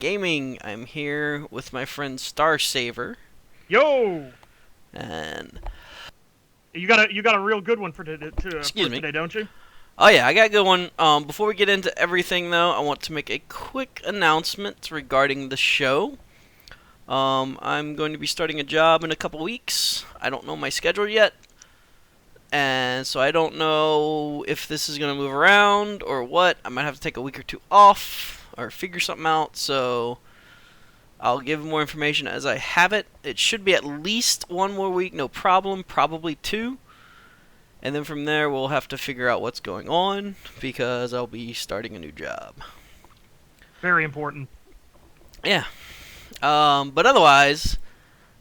Gaming. I'm here with my friend Starsaver, Yo, and you got a real good one for excuse me. today, don't you? Oh yeah, I got a good one. Before we get into everything though, I want to make a quick announcement regarding the show. I'm going to be starting a job in a couple weeks. I don't know my schedule yet, and so I don't know if this is going to move around or what. I might have to take a week or two off or figure something out, so I'll give more information as I have it. It should be at least one more week, no problem, probably two. And then from there, we'll have to figure out what's going on, because I'll be starting a new job. Very important. Yeah. But otherwise,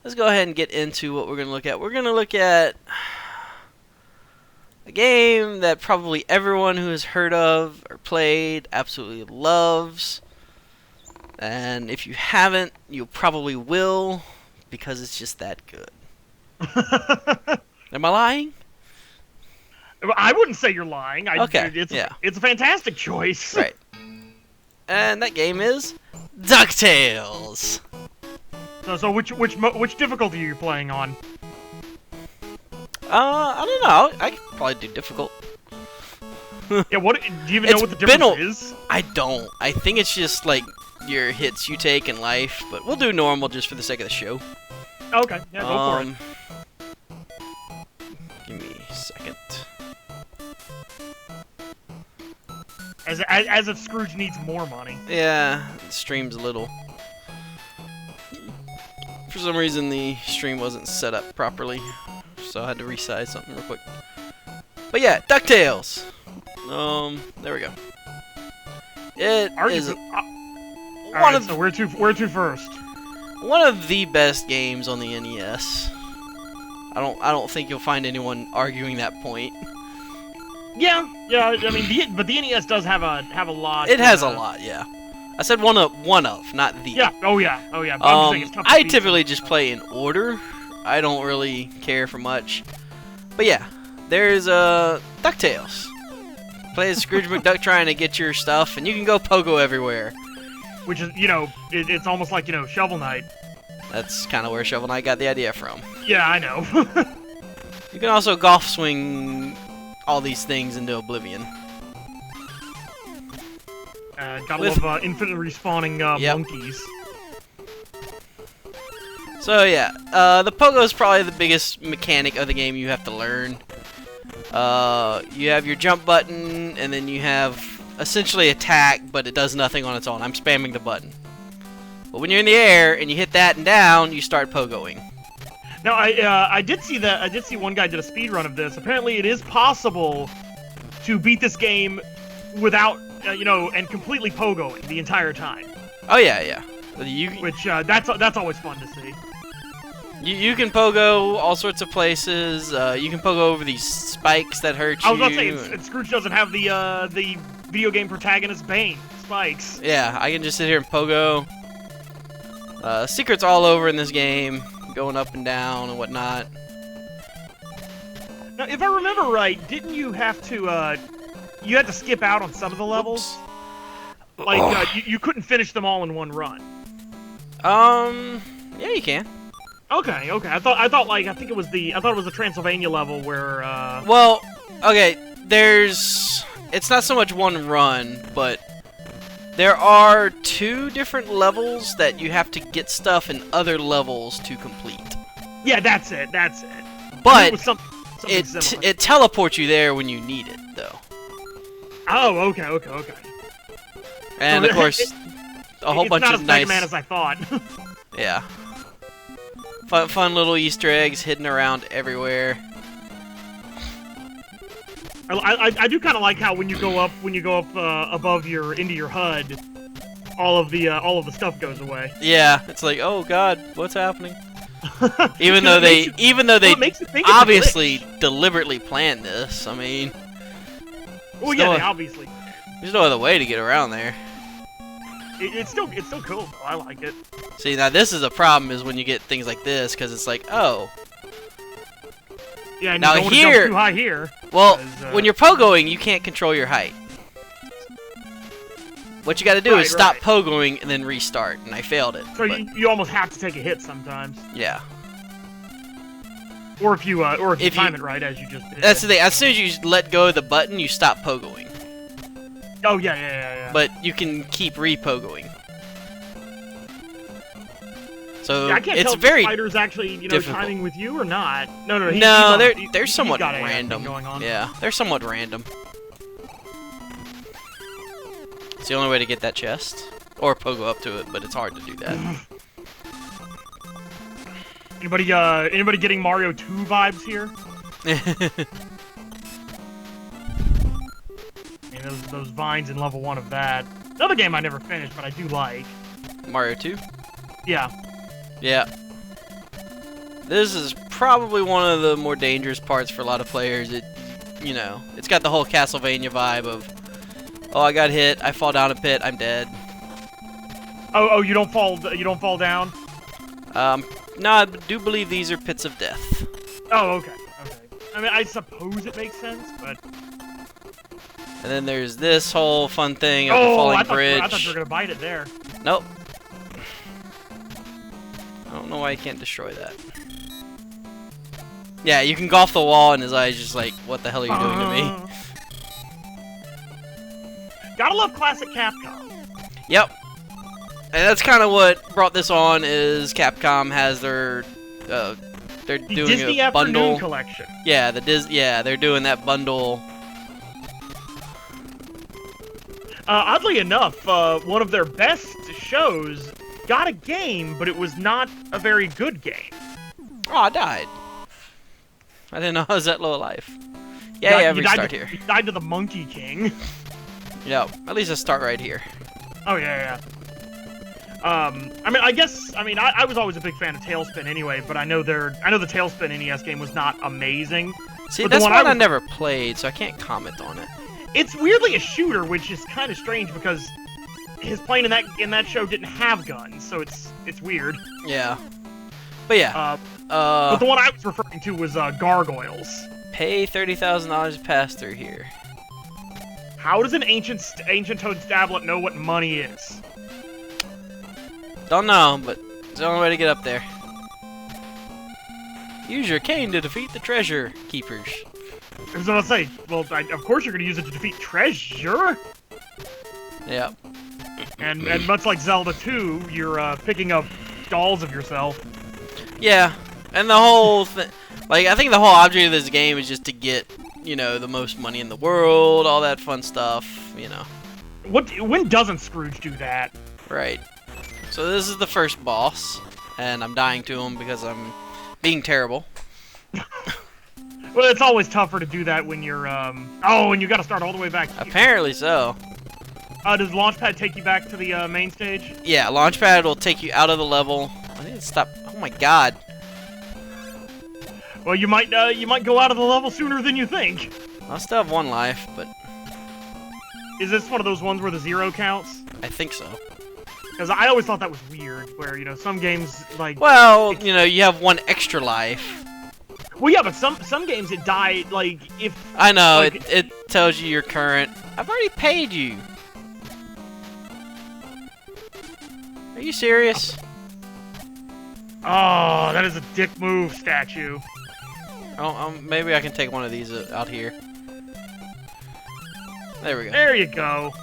let's go ahead and get into what we're going to look at. We're going to look at a game that probably everyone who has heard of or played absolutely loves. And if you haven't, you probably will, because it's just that good. Am I lying? I wouldn't say you're lying. Okay, It's a fantastic choice. Right. And that game is DuckTales. So which difficulty are you playing on? I don't know. I could probably do difficult. Yeah. What do you even know what the difference is? I don't. I think it's just like your hits you take in life, but we'll do normal just for the sake of the show. Okay. Yeah. Go for it. Give me a second. As if Scrooge needs more money. Yeah, the stream's a little. For some reason, the stream wasn't set up properly, so I had to resize something real quick. But yeah, DuckTales. There we go. It is one of so where to first? One of the best games on the NES. I don't think you'll find anyone arguing that point. Yeah. I mean, but the NES does have a lot. It has a lot, yeah. I said one of, not the. Yeah. Oh yeah. But I'm just saying it's tough to I beat typically some just stuff. play in order. I don't really care for much. But yeah, there's DuckTales. Play as Scrooge McDuck trying to get your stuff, and you can go pogo everywhere. Which is, it's almost like, Shovel Knight. That's kind of where Shovel Knight got the idea from. Yeah, I know. You can also golf swing all these things into oblivion. Gotta love infinite respawning monkeys. So yeah, the pogo is probably the biggest mechanic of the game you have to learn. You have your jump button, and then you have essentially attack, but it does nothing on its own. I'm spamming the button. But when you're in the air and you hit that and down, you start pogoing. Now, I did see one guy did a speed run of this. Apparently, it is possible to beat this game without, and completely pogoing the entire time. Oh yeah. Which that's always fun to see. You can pogo all sorts of places. You can pogo over these spikes that hurt you. I was about to say, Scrooge doesn't have the video game protagonist Bane spikes. Yeah, I can just sit here and pogo. Secrets all over in this game, going up and down and whatnot. Now, if I remember right, didn't you have to you had to skip out on some of the levels? Oops. Like you couldn't finish them all in one run. Yeah, you can. Okay. I thought it was the Transylvania level where Well, okay, it's not so much one run, but there are two different levels that you have to get stuff in other levels to complete. Yeah, that's it. But it was something similar. it teleports you there when you need it, though. Oh, okay. And of course, a whole bunch of nice. It's not as Mega Man as I thought. Yeah. Fun little Easter eggs hidden around everywhere. I do kind of like how when you go up above into your HUD, all of the stuff goes away. Yeah, it's like, oh god, what's happening? Even though they obviously deliberately planned this. I mean, well, yeah, they obviously. There's no other way to get around there. It's still cool. Though. I like it. See, now this is a problem is when you get things like this, because it's like, oh. Yeah, and now you don't here, want to jump too high here. Well, when you're pogoing, you can't control your height. what you got to do Right, is stop right. pogoing and then restart, and I failed it. So but, you almost have to take a hit sometimes. yeah. Or if you If time you- it right, as you just did. That's the thing. As soon as you let go of the button, you stop pogoing. Oh yeah. But you can keep re-pogoing. So Yeah, I can't it's tell if very the spider's actually, difficult. timing with you or not. No, no, they're he's somewhat got a thing random. going on. Yeah, they're somewhat random. It's the only way to get that chest, or pogo up to it, but it's hard to do that. Anybody getting Mario 2 vibes here? I mean, those vines in level 1 of that. Another game I never finished, but I do like. Mario 2. Yeah. Yeah. This is probably one of the more dangerous parts for a lot of players. It's got the whole Castlevania vibe of, oh, I got hit, I fall down a pit, I'm dead. Oh, you don't fall down? No, I do believe these are pits of death. Oh, okay. I mean, I suppose it makes sense, but... And then there's this whole fun thing of the Oh, falling I thought bridge. you were gonna bite it there. Nope. I don't know why you can't destroy that. Yeah, you can go off the wall and his eyes just like, what the hell are you doing to me? Gotta love classic Capcom. Yep. And that's kind of what brought this on, is Capcom has their, they're The doing Disney a bundle. Afternoon Collection. Yeah, they're doing that bundle. Oddly enough, one of their best shows got a game, but it was not a very good game. Oh, I died. I didn't know I was that low of life. Yeah, You restart here. You died to the Monkey King. Yeah, at least I start right here. Oh, yeah. I mean, I was always a big fan of Tailspin anyway, but I know the Tailspin NES game was not amazing. See, But the that's one one I I was- never played, so I can't comment on it. It's weirdly a shooter, which is kind of strange because his plane in that show didn't have guns, so it's weird. Yeah. But yeah. But the one I was referring to was Gargoyles. Pay $30,000 to pass through here. How does an ancient Toad Stablet know what money is? Don't know, but it's the only way to get up there. Use your cane to defeat the treasure keepers. I was gonna say, well, of course you're gonna use it to defeat treasure. Yep. And much like Zelda 2, you're picking up dolls of yourself. Yeah, and the whole thing, like, I think the whole object of this game is just to get, the most money in the world, all that fun stuff, When doesn't Scrooge do that? Right. So this is the first boss, and I'm dying to him because I'm being terrible. Well, it's always tougher to do that when you're, and you gotta start all the way back here. Apparently so. Does Launchpad take you back to the, main stage? Yeah, Launchpad will take you out of the level. I need to stop. Oh my god. Well, you might go out of the level sooner than you think. I still have one life, but Is this one of those ones where the 0 counts? I think so. Because I always thought that was weird, where, some games, like... Well, you have one extra life. Well, yeah, but some games it die, like, if... I know, like, it tells you your current... I've already paid you. Are you serious? Oh, that is a dick move, statue. Oh, maybe I can take one of these out here. There we go. There you go.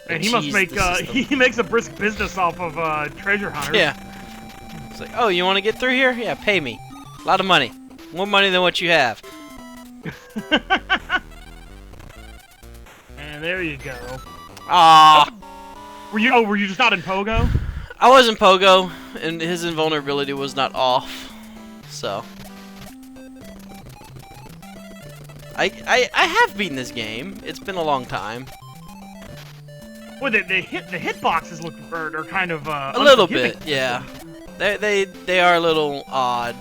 And he must Jeez, make, the system. he makes a brisk business off of, treasure hunters. Yeah. It's like, oh, you want to get through here? Yeah, pay me. A lot of money. More money than what you have. And there you go. Ah, Were you just not in Pogo? I was in Pogo, and his invulnerability was not off. So, I have beaten this game. It's been a long time. Well, the hitboxes are kind of, A little unforgiving. bit, yeah. They are a little odd.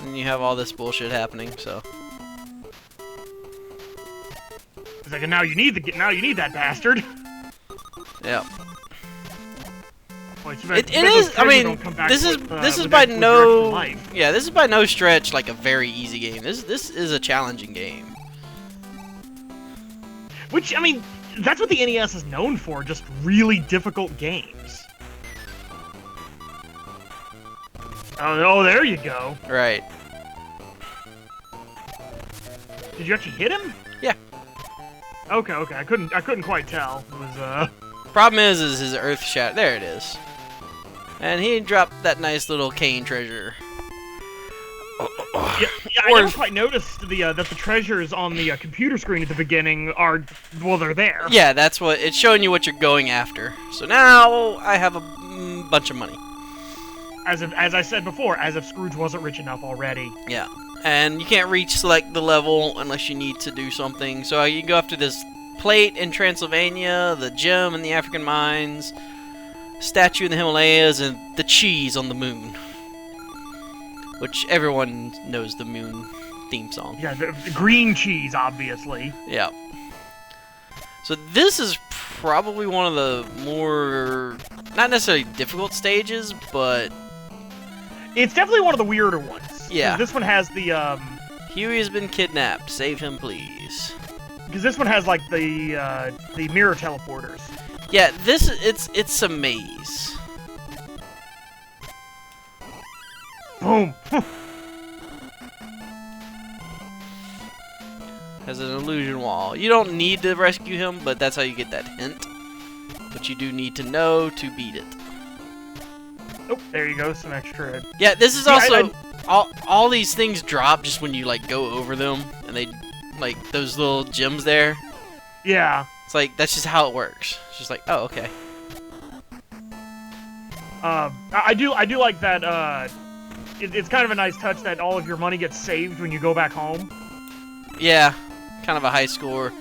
And you have all this bullshit happening, so. It's like, now you need that bastard. Yeah. Well, It is. I mean, this is by no. Yeah, this is by no stretch like a very easy game. This is a challenging game. Which, I mean, that's what the NES is known for, just really difficult games. Oh, there you go. Right. Did you actually hit him? Yeah. Okay. I couldn't quite tell. It was Problem is his earth shatter. There it is. And he dropped that nice little cane treasure. Yeah, I never quite noticed that the treasures on the computer screen at the beginning are, well, they're there. Yeah, that's what it's showing you what you're going after. So now I have a bunch of money. As I said before, as if Scrooge wasn't rich enough already. Yeah, and you can't select the level unless you need to do something. So you go after this plate in Transylvania, the gem in the African mines, statue in the Himalayas, and the cheese on the moon. Which everyone knows the moon theme song. Yeah, the green cheese, obviously. Yeah. So this is probably one of the more, not necessarily difficult stages, but... It's definitely one of the weirder ones. Yeah. This one has the, Huey has been kidnapped. Save him, please. Because this one has, like, the mirror teleporters. Yeah, it's a maze. Boom! Has an illusion wall. You don't need to rescue him, but that's how you get that hint. But you do need to know to beat it. Oh, there you go, some extra... Yeah, this is also... all these things drop just when you, like, go over them. And they... Like, those little gems there. Yeah. It's like, that's just how it works. It's just like, oh, okay. I do like that, it's kind of a nice touch that all of your money gets saved when you go back home. Yeah, kind of a high score.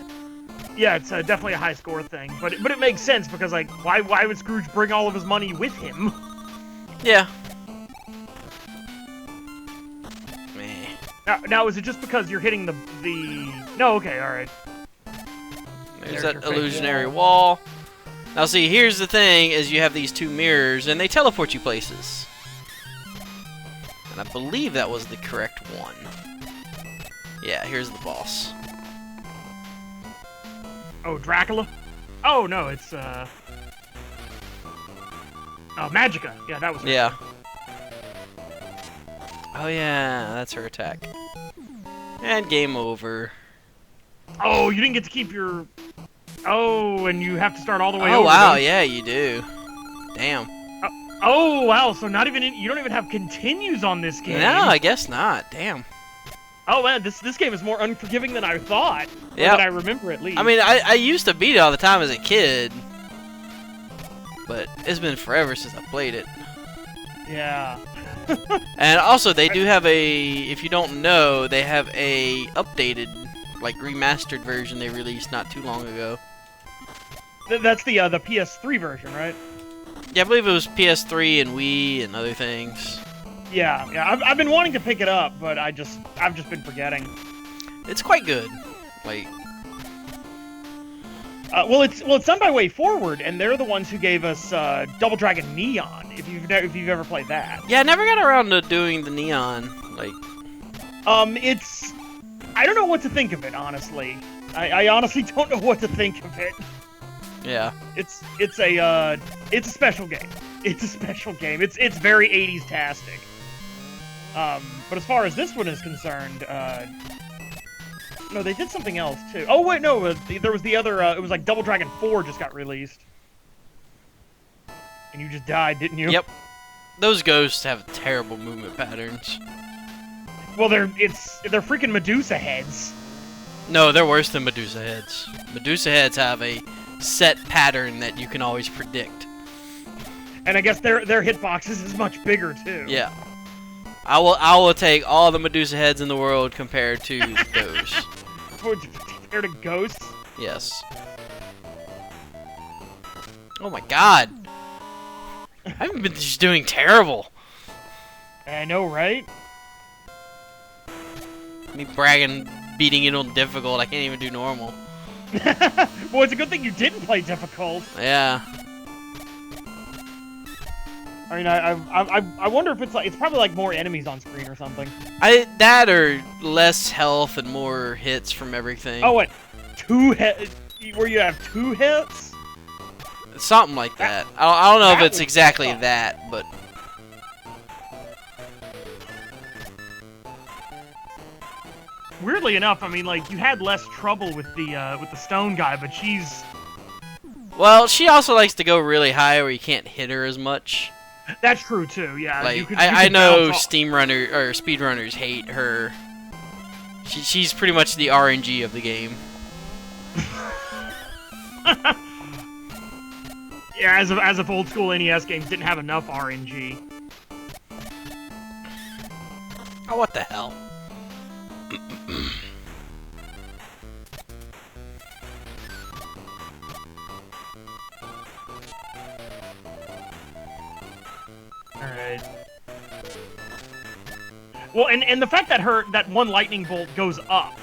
Yeah, it's definitely a high score thing, but it makes sense because, like, why would Scrooge bring all of his money with him? Yeah. Meh. Now is it just because you're hitting the... No, okay, all right. There's that illusionary wall. Now, see, here's the thing: is you have these two mirrors, and they teleport you places. And I believe that was the correct one. Yeah, here's the boss. Oh, Dracula? Oh, no, it's, Oh, Magica. Yeah, that was her. Yeah. Oh, yeah, that's her attack. And game over. Oh, you didn't get to keep your... Oh, and you have to start all the way over. Oh, wow, don't you? yeah, you do. Damn. Oh, wow, so not even you don't even have continues on this game. No, I guess not. Damn. Oh, man, this game is more unforgiving than I thought. Yeah. Than I remember, at least. I mean, I used to beat it all the time as a kid. But it's been forever since I played it. Yeah. And also, they do have if you don't know, they have a updated, like, remastered version they released not too long ago. That's the PS3 version, right? Yeah, I believe it was PS3 and Wii and other things. Yeah. I've been wanting to pick it up, but I've just been forgetting. It's quite good. Like, well, it's done by Way Forward, and they're the ones who gave us Double Dragon Neon. If you've ever played that. yeah, I never got around to doing the neon. Like, It's... I don't know what to think of it, honestly. I honestly don't know what to think of it. yeah. It's a special game. It's a special game. It's very 80s-tastic. But as far as this one is concerned, no, they did something else too. Oh wait, no, there was the other. It was like Double Dragon 4 just got released, and you just died, didn't you? Yep. Those ghosts have terrible movement patterns. Well, they're freaking Medusa heads. No, they're worse than Medusa heads. Medusa heads have a set pattern that you can always predict. And I guess their hitboxes is much bigger too. Yeah. I will take all the Medusa heads in the world compared to those. Compared to ghosts? Yes. Oh my god. I've been just doing terrible. I know, right? Me bragging, beating it on difficult. I can't even do normal. Well, it's a good thing you didn't play difficult. Yeah. I mean, I wonder if it's probably like more enemies on screen or something. That or less health and more hits from everything. Oh, what? where you have 2 hits? Something like that. I don't know if that it's was exactly tough. that, but Weirdly enough, I mean, like, you had less trouble with the stone guy, but she's... well, she also likes to go really high where you can't hit her as much. That's true, too, yeah. Like, you could I know bounce off- speedrunners hate her. She's pretty much the RNG of the game. Yeah, as if old school NES games didn't have enough RNG. Oh, what the hell? Alright. Well, and the fact that that one lightning bolt goes up.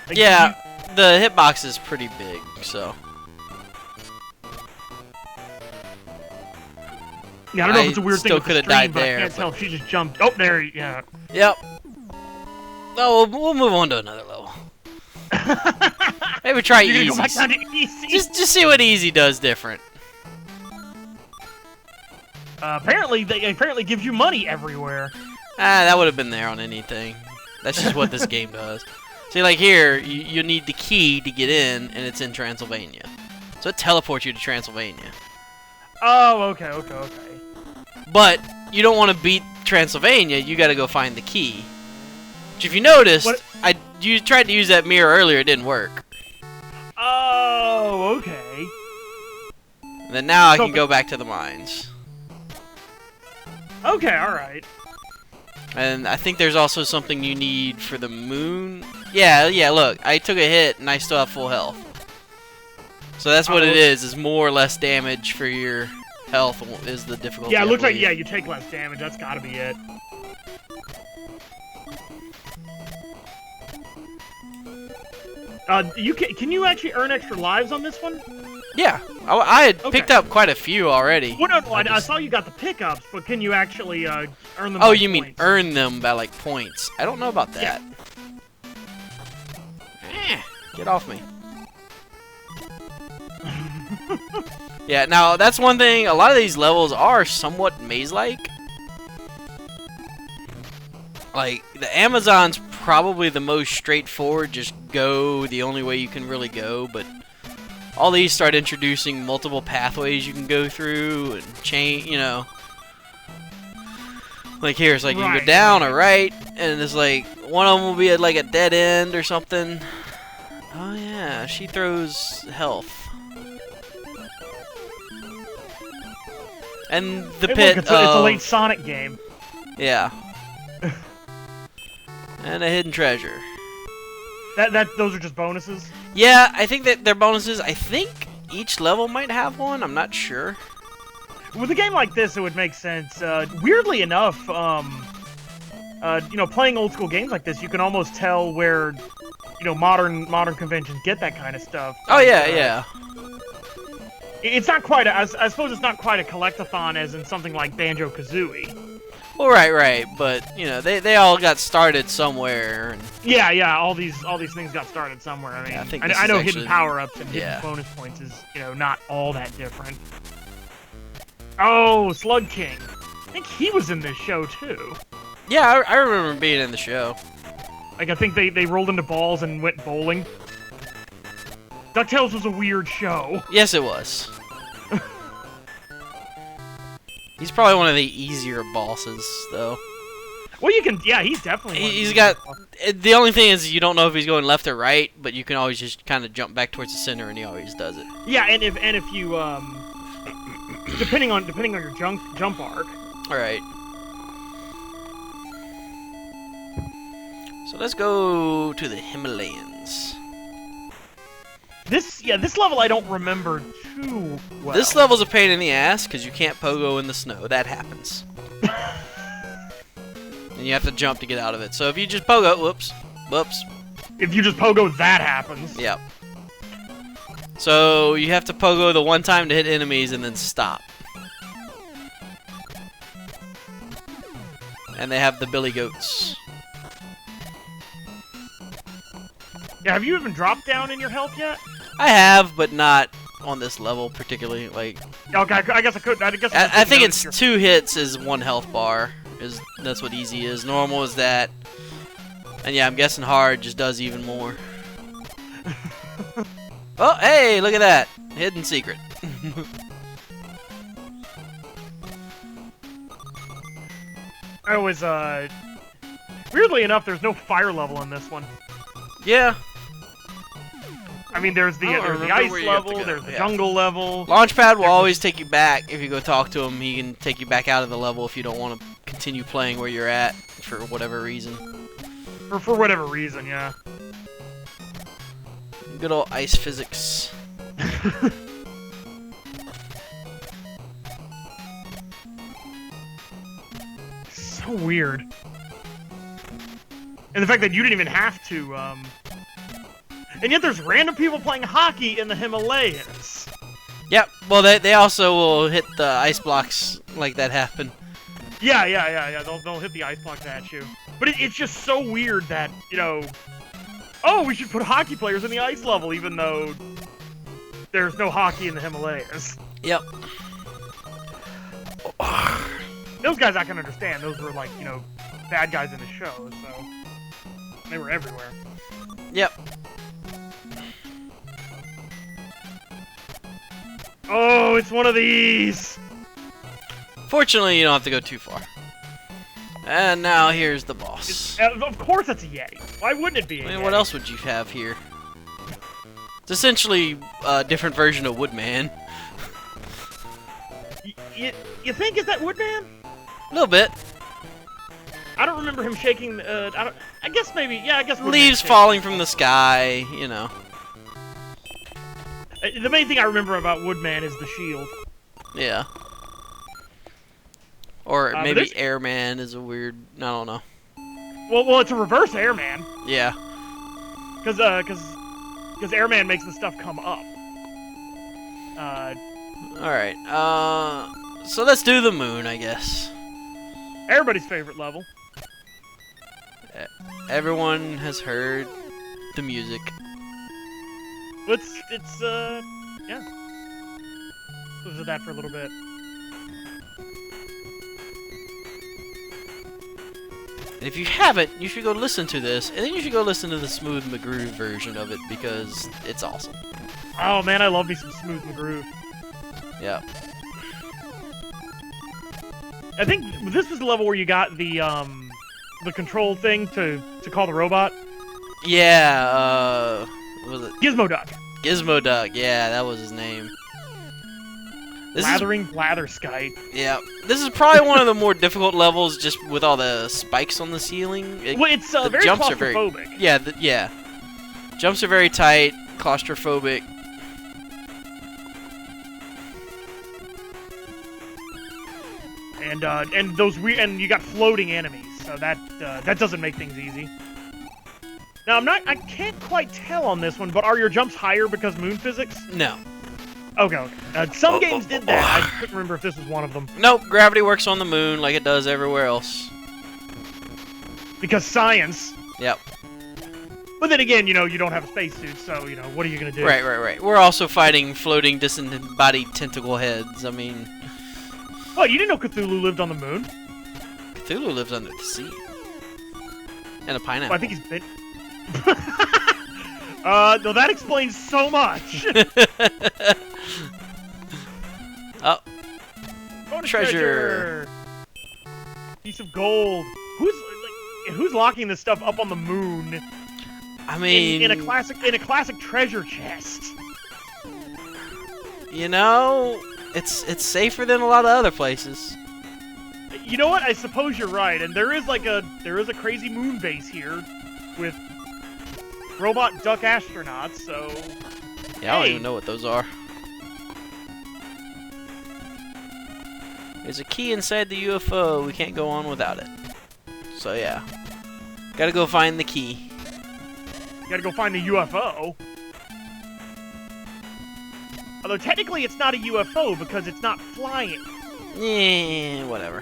Like, Yeah, the hitbox is pretty big, so. Yeah, I don't know if it's a weird thing still with the coulda stream, died but there, I can't but- tell if she just jumped. Oh, there, yeah. Yep. Oh, we'll move on to another level. Maybe try You're easy. gonna go back down to easy. Just see what easy does different. Apparently, they gives you money everywhere. Ah, that would have been there on anything. That's just what this game does. See, like here, you need the key to get in, and it's in Transylvania. So it teleports you to Transylvania. Oh, okay. But you don't want to beat Transylvania, you gotta go find the key. Which, if you noticed, you tried to use that mirror earlier, it didn't work. Oh, okay. And then now I So can go back to the mines. Okay, alright. And I think there's also something you need for the moon. Yeah, look, I took a hit and I still have full health. So that's what it is more or less damage for your health is the difficulty. Yeah, it I looks like, believe. yeah, you take less damage. That's gotta be it. Can you actually earn extra lives on this one? Yeah, I had Okay. picked up quite a few already. Well, no, I saw you got the pickups, but can you actually earn them? Oh, by you mean points? earn them by, like, points. I don't know about that. Get off me. Yeah, now, that's one thing. A lot of these levels are somewhat maze-like. Like, the Amazon's probably the most straightforward. Just go the only way you can really go, but all these start introducing multiple pathways you can go through and change, you know. Like here, it's like you can go down or right, and it's like one of them will be at like a dead end or something. Oh yeah, she throws health. And the Hey, pit look, it's a of- late Sonic game. yeah. And a hidden treasure. Those are just bonuses. Yeah, I think that they're bonuses. I think each level might have one. I'm not sure. With a game like this, it would make sense. Weirdly enough, you know, playing old school games like this, you can almost tell where, you know, modern conventions get that kind of stuff. Oh yeah, yeah. It's not quite. I suppose it's not quite a collectathon as in something like Banjo-Kazooie. Well, right, but you know, they all got started somewhere. And Yeah. All these things got started somewhere. I mean, Yeah, I think I this know is hidden actually- power-ups and yeah. hidden bonus points is, you know, not all that different. Oh, Slug King. I think he was in this show too. yeah, I remember being in the show. Like, I think they rolled into balls and went bowling. DuckTales was a weird show. Yes, it was. He's probably one of the easier bosses, though. Well, you can, yeah, he's definitely one of He's the- got. The only thing is you don't know if he's going left or right, but you can always just kind of jump back towards the center, and he always does it. Yeah, and if you, depending on your jump arc. All right. So let's go to the Himalayas. This level I don't remember too well. This level's a pain in the ass because you can't pogo in the snow. That happens. And you have to jump to get out of it. So if you just pogo, whoops. If you just pogo, that happens. Yep. So you have to pogo the one time to hit enemies and then stop. And they have the billy goats. Yeah, have you even dropped down in your health yet? I have, but not on this level particularly. Like, Okay, I guess I could. I think it's 2 hits is 1 health bar. That's what easy is. Normal is that, and yeah, I'm guessing hard just does even more. Oh, hey, look at that hidden secret. I was weirdly enough, there's no fire level in this one. Yeah. I mean, there's the ice level, there's the jungle level. Launchpad will always take you back if you go talk to him. He can take you back out of the level if you don't want to continue playing where you're at for whatever reason. For whatever reason, yeah. Good old ice physics. So weird. And the fact that you didn't even have to, and yet there's random people playing hockey in the Himalayas. Yep, well, they also will hit the ice blocks like that happen. Yeah. They'll hit the ice blocks at you. But it's just so weird that, you know, oh, we should put hockey players in the ice level, even though there's no hockey in the Himalayas. Yep. Those guys I can understand. Those were, like, you know, bad guys in the show, so they were everywhere. Yep. Oh, it's one of these! Fortunately, you don't have to go too far. And now here's the boss. Of course it's a Yeti. Why wouldn't it be a I mean, Yeti? what else would you have here? It's essentially a different version of Woodman. You think is that Woodman? A little bit. I don't remember him shaking. I guess maybe. Yeah, I guess. Woodman's Leaves shaking. falling from the sky, you know. The main thing I remember about Woodman is the shield. Yeah. Or but maybe there's- Airman is a weird. I don't know. Well, it's a reverse Airman. Yeah. Because Airman makes the stuff come up. All right. So let's do the moon, I guess. Everybody's favorite level. Everyone has heard the music. Yeah. Listen to that for a little bit. And if you haven't, you should go listen to this, and then you should go listen to the Smooth McGroove version of it because it's awesome. Oh man, I love me some Smooth McGroove. Yeah. I think this was the level where you got the control thing to call the robot. Yeah. What was it? Gizmo Duck. Gizmo Duck. Yeah, that was his name. Blathering Blatherskite. Yeah. This is probably one of the more difficult levels, just with all the spikes on the ceiling. Well, it's the very jumps claustrophobic. Are very, yeah. Jumps are very tight, claustrophobic. And those weird, and you got floating enemies, so that doesn't make things easy. Now I can't quite tell on this one, but are your jumps higher because moon physics? No. Okay. Some games did that. I couldn't remember if this was one of them. Nope, gravity works on the moon like it does everywhere else. Because science. Yep. But then again, you know, you don't have a spacesuit, so, you know, what are you gonna do? Right. We're also fighting floating disembodied tentacle heads. I mean... What, you didn't know Cthulhu lived on the moon? Cthulhu lives under the sea. And a pineapple. Well, I think he's been... no, that explains so much! Oh. Bonus Treasure. Piece of gold. Who's locking this stuff up on the moon? I mean... In a classic treasure chest. You know... It's safer than a lot of other places. You know what? I suppose you're right, and there is a crazy moon base here with robot duck astronauts. So yeah, I don't even know what those are. There's a key inside the UFO. We can't go on without it. So yeah, gotta go find the key. You gotta go find the UFO. Although technically it's not a UFO because it's not flying. Yeah, whatever.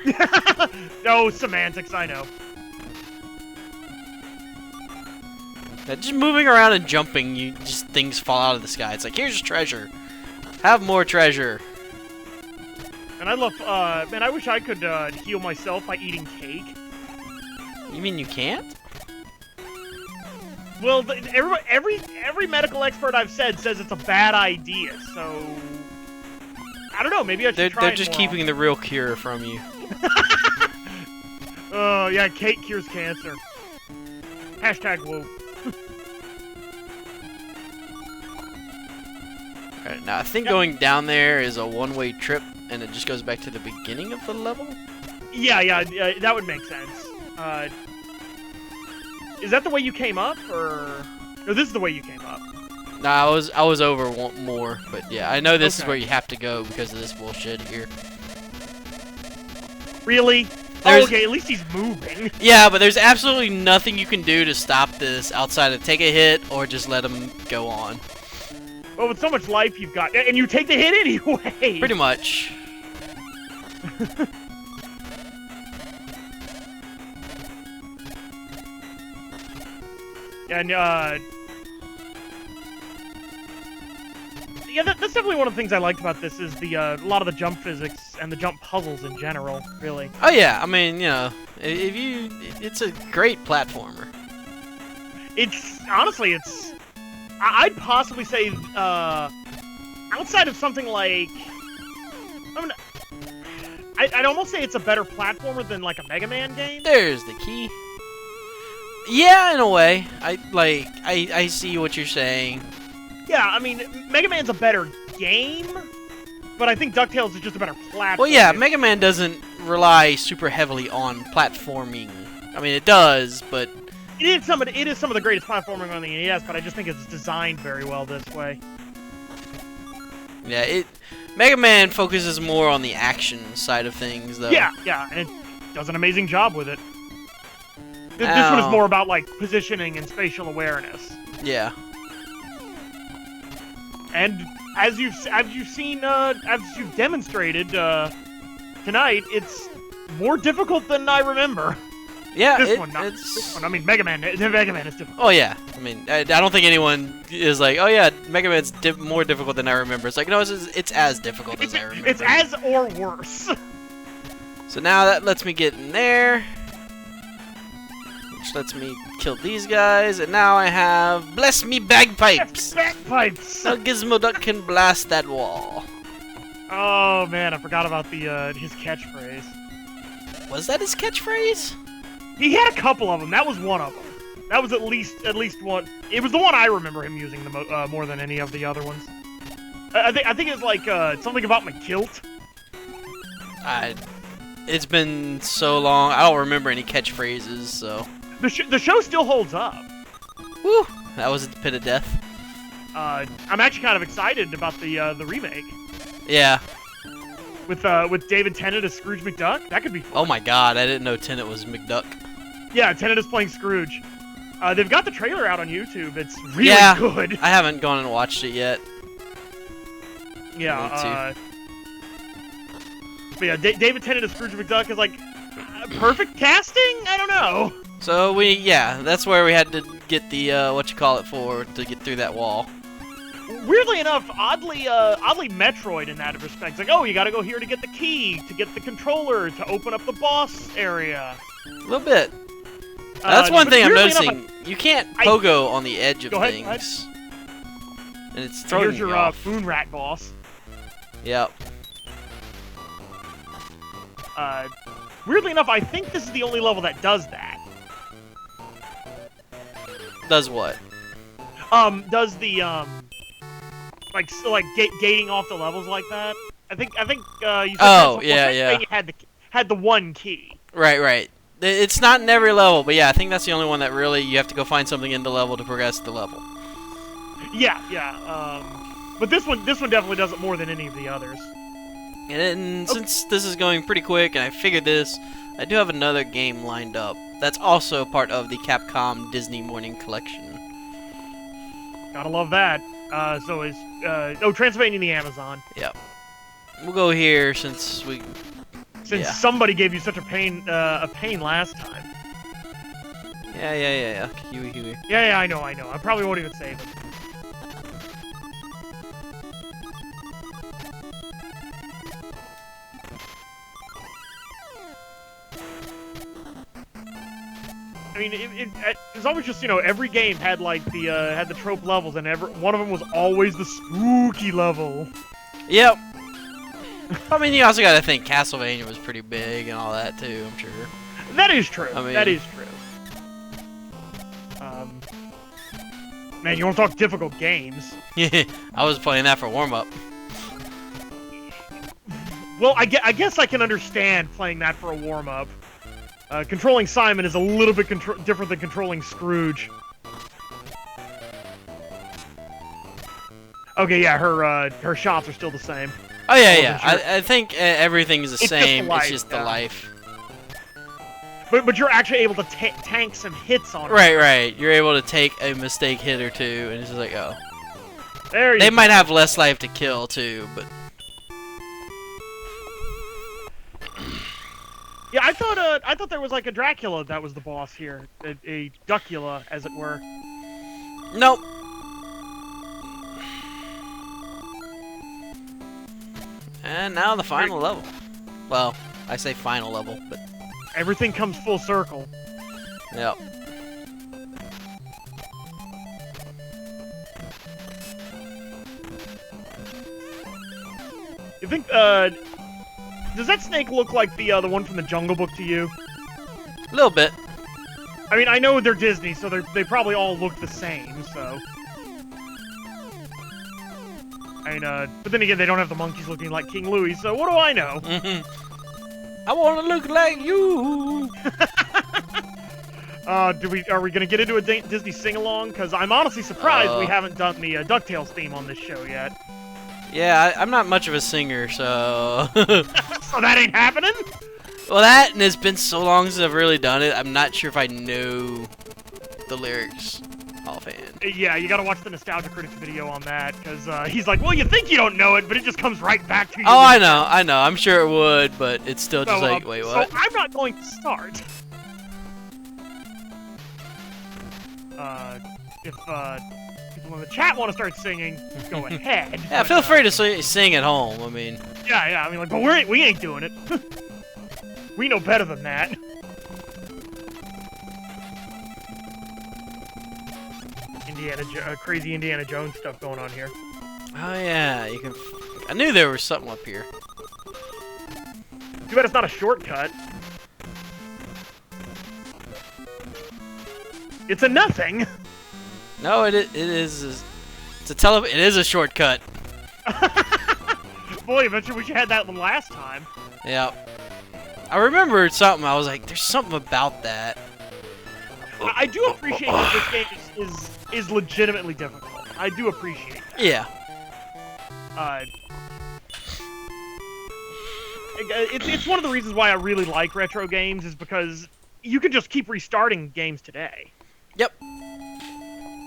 No semantics, I know. Yeah, just moving around and jumping, things fall out of the sky. It's like, here's treasure. Have more treasure. And I love, man, I wish I could heal myself by eating cake. You mean you can't? Well, every medical expert I've said says it's a bad idea, so... I don't know, maybe I should try They're it just more keeping the real cure from you. Oh, yeah, cake cures cancer. Hashtag woke. Alright, now I think going down there is a one-way trip, and it just goes back to the beginning of the level? Yeah, that would make sense. Is that the way you came up, or... No, this is the way you came up. Nah, I was over more, but yeah, I know this is Okay. where you have to go because of this bullshit here. Really? There's- Oh, okay, at least he's moving. Yeah, but there's absolutely nothing you can do to stop this outside of take a hit or just let him go on. Well, with so much life you've got... And you take the hit anyway! Pretty much. And, yeah, that's definitely one of the things I liked about this is the, a lot of the jump physics and the jump puzzles in general, really. Oh yeah, I mean, you know, it's a great platformer. It's, honestly, it's... I'd possibly say, outside of something like... I mean, I'd almost say it's a better platformer than, like, a Mega Man game. There's the key. Yeah, in a way. I see what you're saying. Yeah, I mean, Mega Man's a better game, but I think DuckTales is just a better platform. Well, yeah, Mega Man doesn't rely super heavily on platforming. I mean, it does, but... It is some of the greatest platforming on the NES, but I just think it's designed very well this way. Yeah, Mega Man focuses more on the action side of things, though. Yeah, and it does an amazing job with it. This one is more about, like, positioning and spatial awareness. Yeah. And as you've seen, as you've demonstrated tonight, it's more difficult than I remember. Yeah, This one, I mean, Mega Man is difficult. Oh yeah, I mean, I don't think anyone is like, oh yeah, Mega Man's more difficult than I remember. It's like, no, it's as difficult as I remember. It's as or worse. So now that lets me get in there, which lets me kill these guys, and now I have bless me bagpipes. Bagpipes. So Gizmo Duck can blast that wall. Oh man, I forgot about the his catchphrase. Was that his catchphrase? He had a couple of them. That was one of them. That was at least one. It was the one I remember him using the more than any of the other ones. I think it was like something about my kilt. It's been so long. I don't remember any catchphrases. So The show still holds up. whew, that was a pit of death. I'm actually kind of excited about the remake Yeah. with David Tennant as Scrooge McDuck. That could be fun. Oh my God, I didn't know Tennant was McDuck. Yeah, Tennant is playing Scrooge. They've got the trailer out on YouTube. It's really Yeah. good. I haven't gone and watched it yet. Yeah, but yeah, David Tennant as Scrooge McDuck is like perfect casting. I don't know. So that's where we had to get the to get through that wall. Weirdly enough, oddly Metroid in that respect. It's like, oh, you got to go here to get the key, to get the controller, to open up the boss area. A little bit. That's one but thing I'm weirdly noticing. You can't pogo on the edge of things. And it's throwing Here's me your off. Moon Rat boss. Yep. Weirdly enough, I think this is the only level that does that. Does what? Does the gating off the levels like that? I think you said Oh, that yeah. you had the one key. Right. It's not in every level, but yeah, I think that's the only one that really you have to go find something in the level to progress the level. Yeah. But this one definitely does it more than any of the others. And since this is going pretty quick, and I figured this, I do have another game lined up. That's also part of the Capcom Disney Morning Collection. Gotta love that. Transylvania and the Amazon. Yep. We'll go here since somebody gave you such a pain last time. Yeah. Huey. Yeah, I know. I probably won't even save it. I mean, it was always just, every game had like the trope levels, and one of them was always the spooky level. Yep. I mean, you also gotta think Castlevania was pretty big and all that too, I'm sure. That is true. I mean, that is true. Man, you want to talk difficult games? I was playing that for warm-up. Well, I guess I can understand playing that for a warm-up. Controlling Simon is a little bit different than controlling Scrooge. Okay, yeah, her shots are still the same. Oh yeah. I think everything's the same. Just it's just the life. But you're actually able to tank some hits on it. Right. You're able to take a mistake hit or two, and it's just like, oh. There you They go. might have less life to kill too, but. Yeah, I thought there was like a Dracula that was the boss here, a Duckula, as it were. Nope. And now the final level. Well, I say final level, but Everything comes full circle. yep. You think does that snake look like the one from the Jungle Book to you? A little bit. I mean, I know they're Disney, so they probably all look the same. So, I mean, but then again, they don't have the monkeys looking like King Louis. So what do I know? I want to look like you. Are we gonna get into a Disney sing-along? Because I'm honestly surprised we haven't done the DuckTales theme on this show yet. Yeah, I'm not much of a singer, so. So that ain't happening? Well, that, and it's been so long since I've really done it, I'm not sure if I know the lyrics offhand. Yeah, you gotta watch the Nostalgia Critics video on that, because he's like, well, you think you don't know it, but it just comes right back to you. Oh, I know. I'm sure it would, but it's still just like, wait, what? So I'm not going to start. If people in the chat want to start singing, go ahead. Yeah, but, feel free to sing at home, I mean. Yeah, I mean, like, but we ain't doing it. We know better than that. Crazy Indiana Jones stuff going on here. Oh, yeah, you can. I knew there was something up here. Too bad it's not a shortcut. It's a nothing. No, it is. It is a shortcut. Boy, I bet you wish you had that one last time. Yeah. I remembered something. I was like, there's something about that. I do appreciate that this game is legitimately difficult. I do appreciate that. Yeah. It's one of the reasons why I really like retro games, is because you can just keep restarting games today. Yep.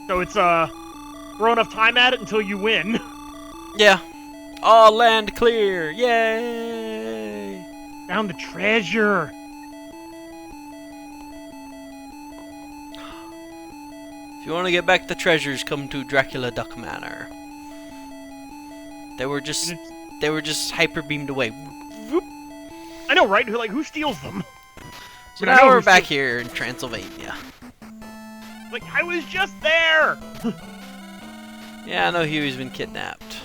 So it's throw enough time at it until you win. Yeah. All land clear. Yay. Found the treasure. If you want to get back the treasures, come to Dracula Duck Manor. They were just hyper beamed away. I know, right? Who steals them? So now we're back here in Transylvania. Like, I was just there. Yeah, I know Huey's been kidnapped.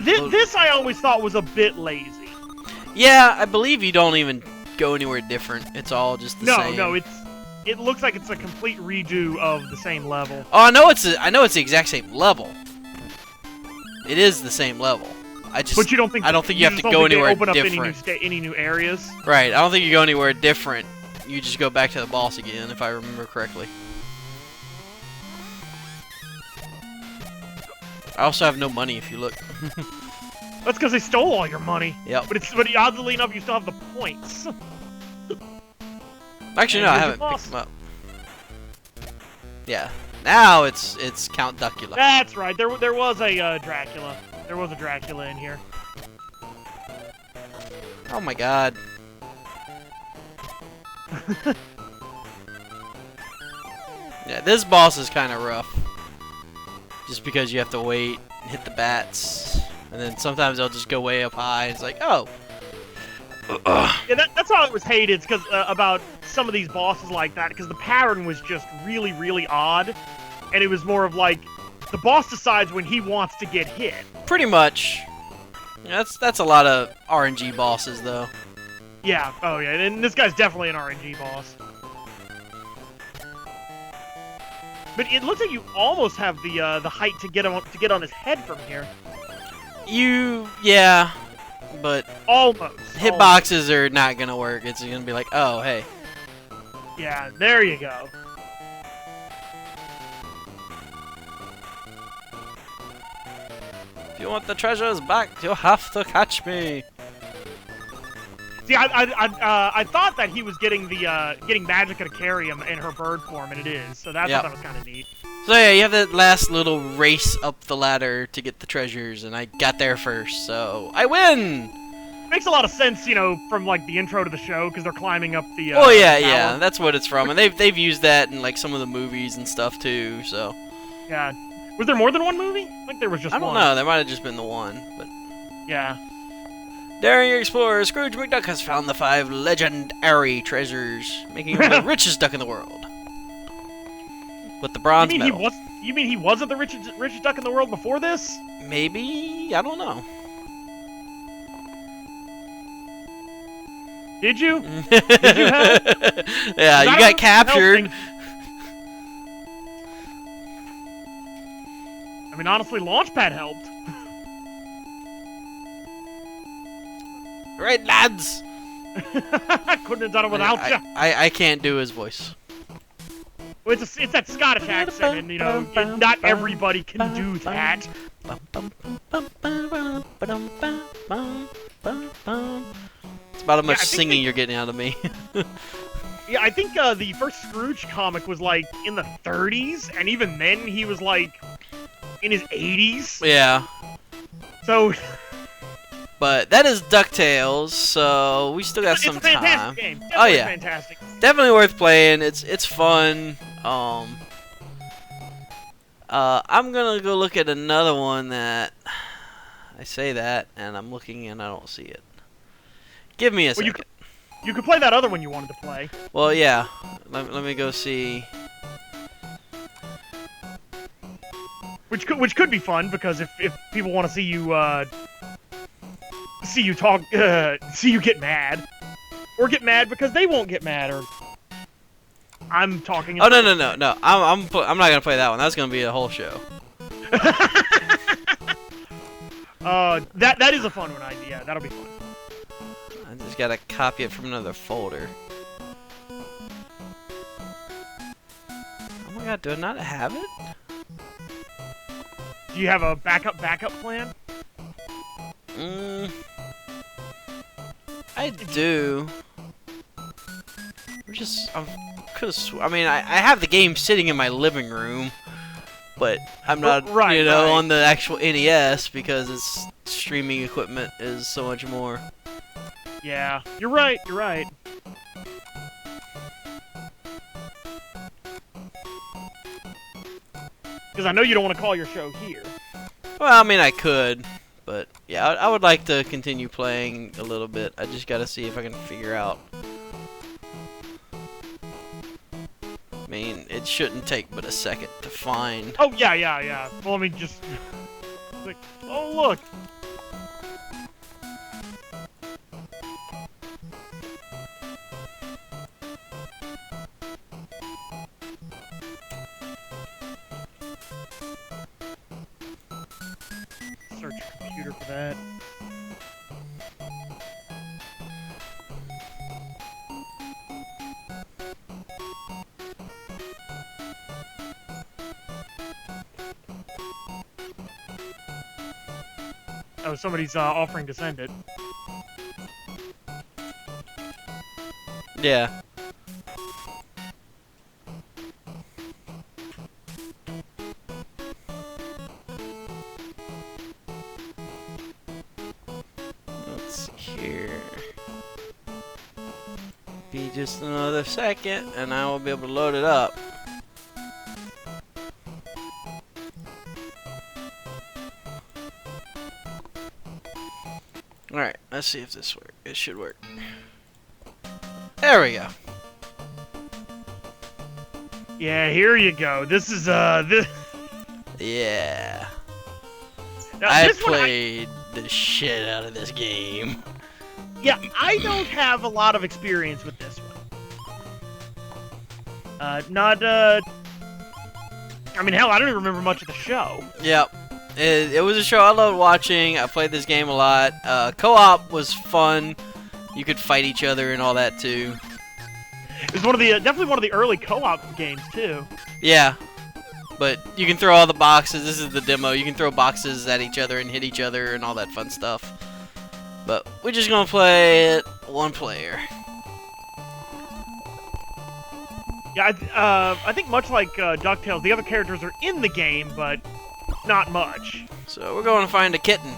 This I always thought was a bit lazy. Yeah, I believe you don't even go anywhere different. It's all just the same. No, it looks like it's a complete redo of the same level. Oh, I know it's the exact same level. It is the same level. But you don't think? I don't think you have to go anywhere open different. Up any new areas? Right. I don't think you go anywhere different. You just go back to the boss again, if I remember correctly. I also have no money, if you look. That's because they stole all your money. Yep. But oddly enough, you still have the points. Actually, no, I haven't picked them up. Yeah. Now it's Count Duckula. That's right. There was a Dracula. There was a Dracula in here. Oh my god. Yeah, this boss is kind of rough. Just because you have to wait and hit the bats. And then sometimes they'll just go way up high. It's like, oh. Yeah, that's how it was hated, because about some of these bosses like that, because the pattern was just really, really odd. And it was more of like, the boss decides when he wants to get hit. Pretty much. Yeah, that's a lot of RNG bosses, though. Yeah, oh yeah, and this guy's definitely an RNG boss. But it looks like you almost have the height to get on his head from here. Yeah, but Almost. Hitboxes are not gonna work. It's gonna be like, oh, hey. Yeah, there you go. If you want the treasures back, you'll have to catch me. See, I thought that he was getting Magica to carry him in her bird form, and it is. So that was kind of neat. So yeah, you have that last little race up the ladder to get the treasures, and I got there first, so I win. Makes a lot of sense, you know, from like the intro to the show, because they're climbing up the. Oh yeah, tower. yeah, that's what it's from, and they've used that in like some of the movies and stuff too. So. Yeah. Was there more than one movie? I think there was just one. I don't know. There might have just been the one, but. Yeah. Daring explorer Scrooge McDuck has found the 5 legendary treasures, making him the richest duck in the world. With the bronze medal. You mean he wasn't the richest duck in the world before this? Maybe? I don't know. Did you? Did you help? Yeah, you got captured. I mean, honestly, Launchpad helped. Right, lads! Couldn't have done it without you. I can't do his voice. Well, it's that Scottish accent, and, you know, not everybody can do that. It's about how much singing you're getting out of me. Yeah, I think the first Scrooge comic was, like, in the 30s, and even then he was, like, in his 80s. Yeah. So... But that is DuckTales, so we still got some time. It's a fantastic game. Oh yeah, fantastic. Definitely worth playing. It's fun. I'm gonna go look at another one that I say that, and I'm looking and I don't see it. Give me a second. You could play that other one you wanted to play. Well, yeah. Let me go see. Which could be fun, because if people want to see you see you get mad, or get mad because they won't get mad, or I'm talking. Oh no! I'm not gonna play that one. That's gonna be a whole show. That is a fun one idea. That'll be fun. I just gotta copy it from another folder. Oh my god! Do I not have it? Do you have a backup plan? I do. I mean, I have the game sitting in my living room, but I'm not, on the actual NES because its streaming equipment is so much more. Yeah, you're right. Because I know you don't want to call your show here. Well, I mean, I could. But, yeah, I would like to continue playing a little bit. I just gotta see if I can figure out. I mean, it shouldn't take but a second to find. Oh, yeah. Well, let me just... Like, oh, look! Search your computer for that. Oh, somebody's offering to send it. Yeah. Let's see here. Be just another second, and I will be able to load it up. Alright, let's see if this works. It should work. There we go. Yeah, here you go. This is this. Yeah. Now, I this one played the shit out of this game. Yeah, I don't have a lot of experience with this one. I mean, hell, I don't even remember much of the show. Yep. It was a show I loved watching. I played this game a lot. Co-op was fun. You could fight each other and all that too. It was definitely one of the early co-op games too. Yeah. But you can throw all the boxes. This is the demo. You can throw boxes at each other and hit each other and all that fun stuff. But we're just gonna play it one player. Yeah, I think much like DuckTales, the other characters are in the game, but not much. So we're going to find a kitten.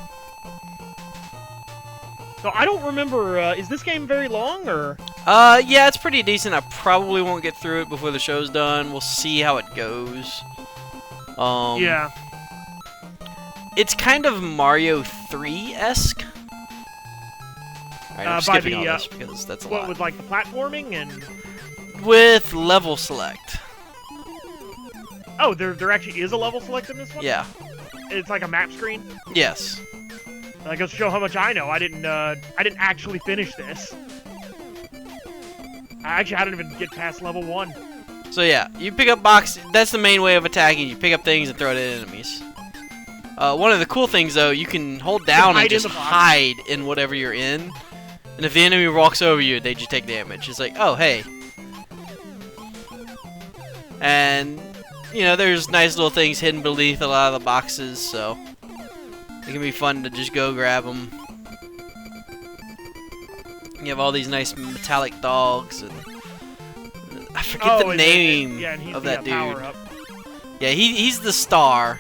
So I don't remember, is this game very long, or? Yeah, it's pretty decent. I probably won't get through it before the show's done. We'll see how it goes. Yeah. It's kind of Mario 3-esque. Alright, I'm skipping all this because that's a lot. With like the platforming and... With level select. Oh, there actually is a level select in this one? Yeah. It's like a map screen? Yes. I guess to show how much I know, I didn't actually finish this. I didn't even get past level 1. So yeah, you pick up boxes. That's the main way of attacking. You pick up things and throw it at enemies. One of the cool things though, you can hold down and just hide in whatever you're in. And if the enemy walks over you, they just take damage. It's like, oh hey. And you know, there's nice little things hidden beneath a lot of the boxes, so it can be fun to just go grab them. You have all these nice metallic dogs, and I forget the name of that dude. Yeah, he's the star,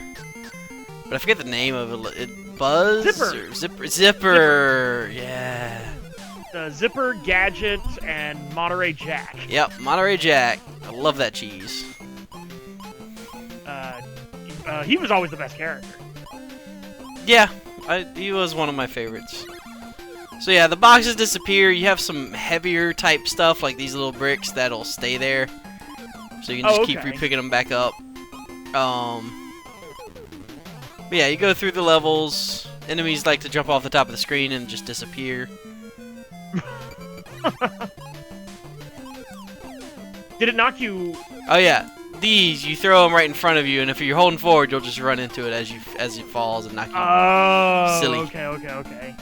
but I forget the name of it. Buzz? Zipper. Yeah. Zipper, Gadget, and Monterey Jack. Yep, Monterey Jack. I love that cheese. He was always the best character. Yeah, he was one of my favorites. So yeah, the boxes disappear. You have some heavier type stuff, like these little bricks that'll stay there. So you can just keep re-picking them back up. But yeah, you go through the levels. Enemies like to jump off the top of the screen and just disappear. Did it knock you... Oh yeah, these, you throw them right in front of you, and if you're holding forward, you'll just run into it as it falls and knock you silly. Okay.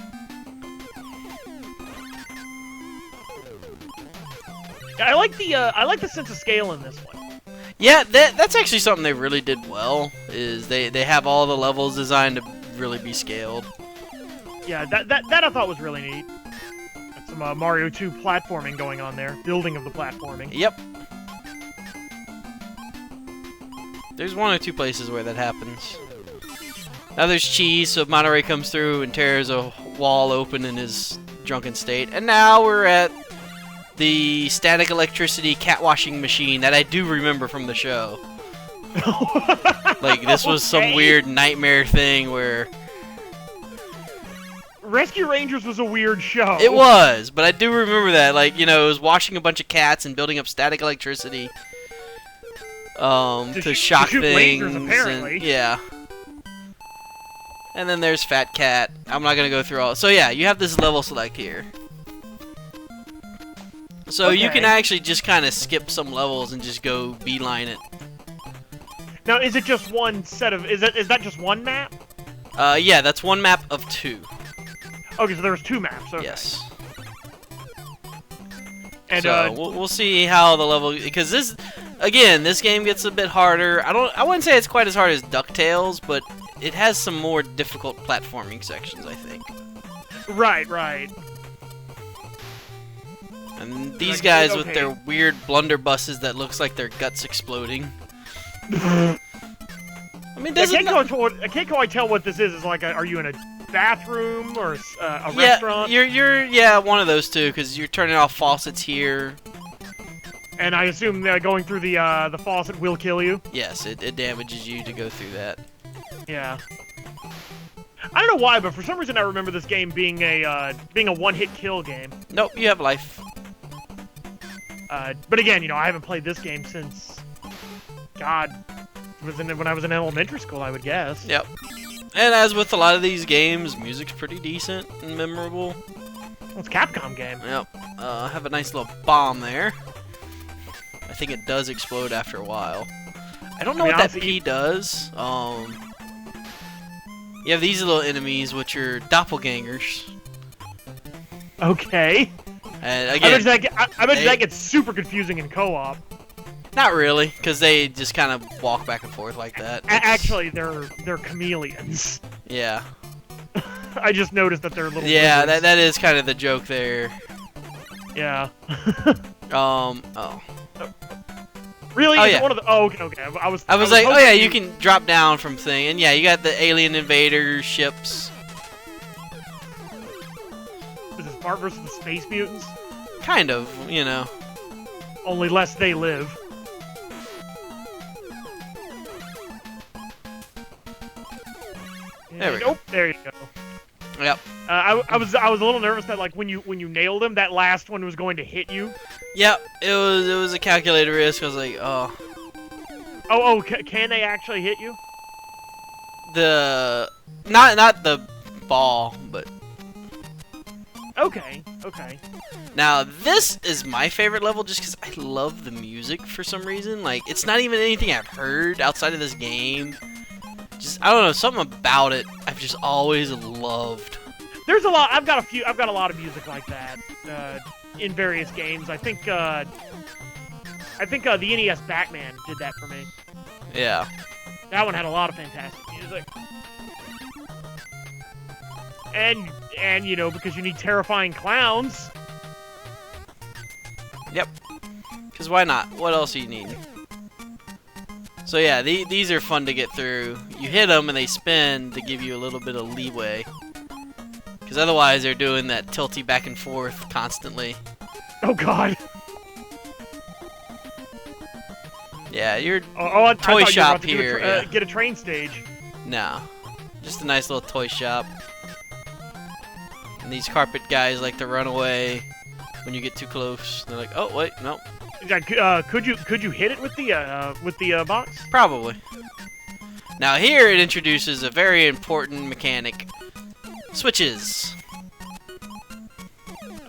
I like the sense of scale in this one. Yeah, that's actually something they really did well. Is they have all the levels designed to really be scaled. Yeah, that I thought was really neat. That's some Mario 2 platforming going on there, building of the platforming. Yep. There's one or two places where that happens. Now there's cheese, so Monterey comes through and tears a wall open in his drunken state. And now we're at the static electricity cat washing machine that I do remember from the show. Like, this was some weird nightmare thing where... Rescue Rangers was a weird show. It was, but I do remember that. Like, you know, it was washing a bunch of cats and building up static electricity. To shock things. Lasers, apparently. And, yeah. And then there's Fat Cat. I'm not gonna go through all. So yeah, you have this level select here. So you can actually just kind of skip some levels and just go beeline it. Now, is it just one set of? Is that just one map? Yeah, that's one map of 2. Okay, so there was 2 maps. Okay. Yes. And so we'll see how the level, because this game gets a bit harder. I wouldn't say it's quite as hard as DuckTales, but it has some more difficult platforming sections, I think. Right. And these guys with their weird blunderbusses that looks like their guts exploding. I mean, I can't quite tell what this is. It's like, are you in a bathroom or a restaurant? You're one of those two, because you're turning off faucets here. And I assume going through the faucet will kill you. Yes, it damages you to go through that. Yeah. I don't know why, but for some reason I remember this game being a one-hit kill game. Nope, you have life. But again, I haven't played this game since, God, when I was in elementary school, I would guess. Yep. And as with a lot of these games, music's pretty decent and memorable. Well, it's a Capcom game. Yep. Have a nice little bomb there. I think it does explode after a while. I don't know what that P does. You have these little enemies, which are doppelgangers. Okay. And again, I bet that gets super confusing in co-op. Not really, because they just kind of walk back and forth like that. Actually, they're chameleons. Yeah. I just noticed that they're little. Yeah, lizards. that is kind of the joke there. Yeah. Oh. Really? Oh, Is it yeah. one of the? Oh, okay. I was like, oh hoping yeah, you can drop down from thing, and yeah, you got the alien invader ships. Is this Bart versus the Space Mutants? Kind of, Only less they live. There we go. Oh, there you go. Yep. I was a little nervous that like when you nailed him, that last one was going to hit you. Yep. It was a calculated risk. I was like, oh. Can they actually hit you? Not the ball, but. Okay. Now this is my favorite level just because I love the music for some reason. Like it's not even anything I've heard outside of this game. Just I don't know, something about it I've just always loved. There's a lot. I've got a lot of music like that in various games. I think the NES Batman did that for me. Yeah. That one had a lot of fantastic music. And because you need terrifying clowns. Yep. Because why not? What else do you need? So yeah, these are fun to get through. You hit them and they spin to give you a little bit of leeway. Because otherwise they're doing that tilty back and forth constantly. Oh God. Yeah, your I toy thought shop you were here. about to get a train stage. No. Just a nice little toy shop. And these carpet guys like to run away when you get too close. They're like, oh wait, no. Could you hit it with the box? Probably. Now here it introduces a very important mechanic. Switches.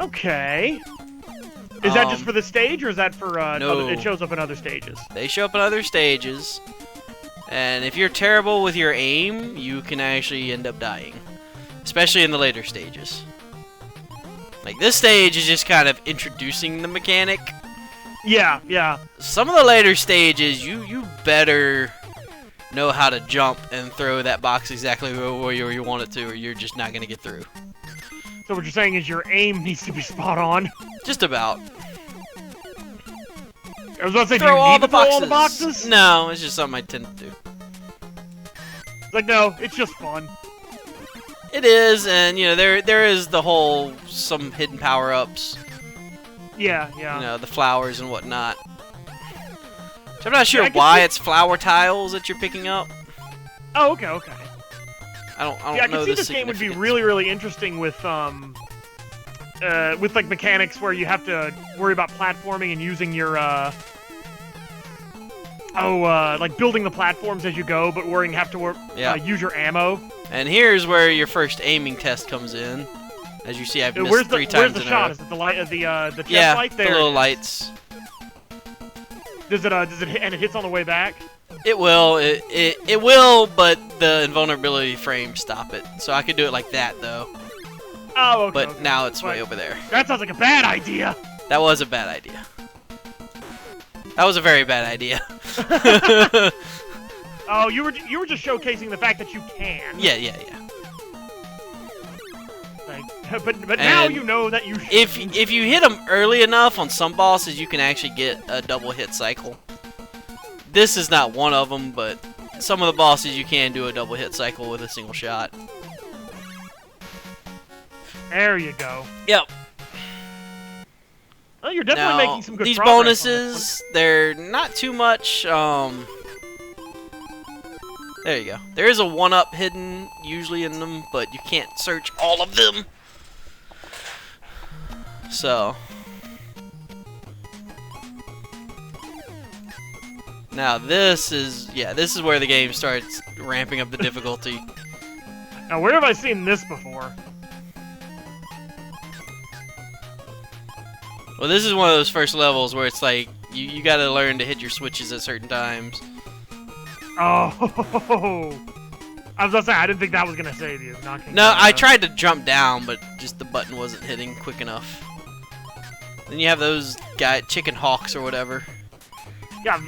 Okay. Is that just for the stage, or is that for no. it shows up in other stages? They show up in other stages. And if you're terrible with your aim, you can actually end up dying. Especially in the later stages. Like this stage is just kind of introducing the mechanic. Yeah. Some of the later stages, you better know how to jump and throw that box exactly where you want it to, or you're just not going to get through. So what you're saying is your aim needs to be spot on. Just about. I was about to say, Throw do you all need the to throw all the boxes. boxes? No, it's just something I tend to do. Like, no, it's just fun. It is, and there is the whole some hidden power-ups. Yeah. The flowers and whatnot. So I'm not sure I can why see- it's flower tiles that you're picking up. Oh, okay. I don't I know can see the this game would be significance. really, really interesting with like mechanics where you have to worry about platforming and using your like building the platforms as you go, but use your ammo. And here's where your first aiming test comes in. As you see, I've missed Where's three the times shot? in a row. Is it the light? The chest Yeah, light the there? little lights. Does it hit, and it hits on the way back? It will. It will, but the invulnerability frames stop it. So I could do it like that though. Oh, okay. But now it's way over there. That sounds like a bad idea. That was a bad idea. That was a very bad idea. Oh, you were just showcasing the fact that you can. Yeah. Like, but now you know that you should. If you hit them early enough on some bosses, you can actually get a double hit cycle. This is not one of them, but some of the bosses you can do a double hit cycle with a single shot. There you go. Yep. Well, you're definitely Now, making some good these progress on this bonuses, they're not too much. There you go. There is a 1-up hidden usually in them, but you can't search all of them. So. Now this is where the game starts ramping up the difficulty. Now where have I seen this before? Well, this is one of those first levels where it's like you gotta learn to hit your switches at certain times. Oh, I was gonna say I didn't think that was gonna save you. No, I tried to jump down, but just the button wasn't hitting quick enough. Then you have those chicken hawks or whatever. Yeah,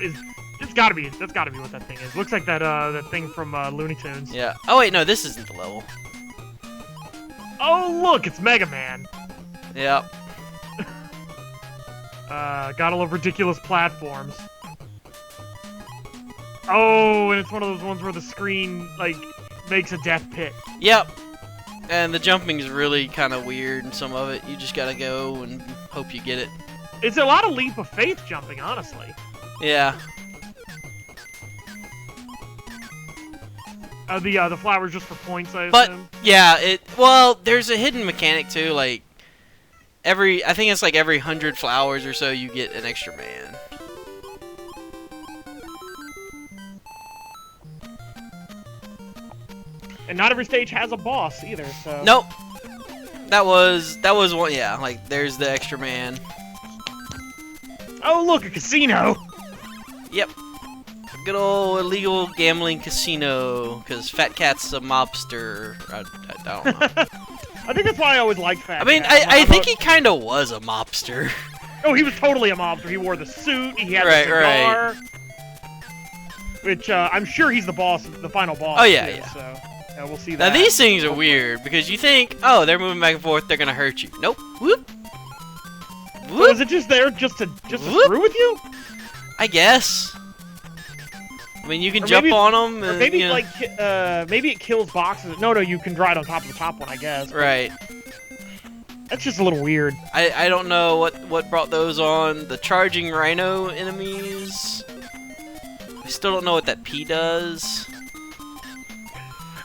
it's gotta be. That's gotta be what that thing is. Looks like that thing from Looney Tunes. Yeah. Oh wait, no, this isn't the level. Oh look, it's Mega Man. Yep. Got all of ridiculous platforms. Oh, and it's one of those ones where the screen, like, makes a death pit. Yep. And the jumping is really kind of weird in some of it. You just gotta go and hope you get it. It's a lot of leap of faith jumping, honestly. Yeah. The flowers just for points, I But assume. yeah, well, there's a hidden mechanic too. Like I think it's like every 100 flowers or so, you get an extra man. And not every stage has a boss either. So. Nope. That was one. Yeah, like there's the extra man. Oh look, a casino. Yep. Good old illegal gambling casino, because Fat Cat's a mobster. I don't know. I think that's why I always liked Fat I mean, Cat. I think he kind of was a mobster. Oh, he was totally a mobster. He wore the suit. He had Right, the cigar. Which I'm sure he's the boss, the final boss. Oh, yeah, too, yeah. So yeah, we'll see that. Now these things are weird because you think, oh, they're moving back and forth, they're gonna hurt you. Nope. Whoop. So Whoop. is it just there just to Whoop. screw with you? I guess. I mean, you can Or jump maybe- on them. Or maybe like maybe it kills boxes. No, you can ride on top of the top one, I guess. Right. That's just a little weird. I don't know what brought those on. The charging rhino enemies. I still don't know what that P does.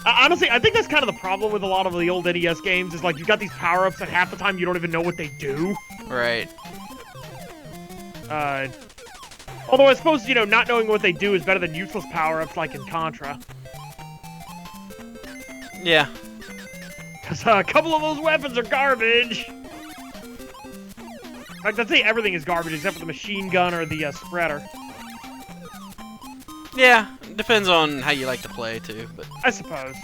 Honestly, I think that's kind of the problem with a lot of the old NES games. Is like you got these power-ups and half the time you don't even know what they do. Right. Although I suppose, not knowing what they do is better than useless power-ups like in Contra. Yeah. Because a couple of those weapons are garbage. In fact, I'd say everything is garbage except for the machine gun or the spreader. Yeah. Depends on how you like to play too, but. I suppose.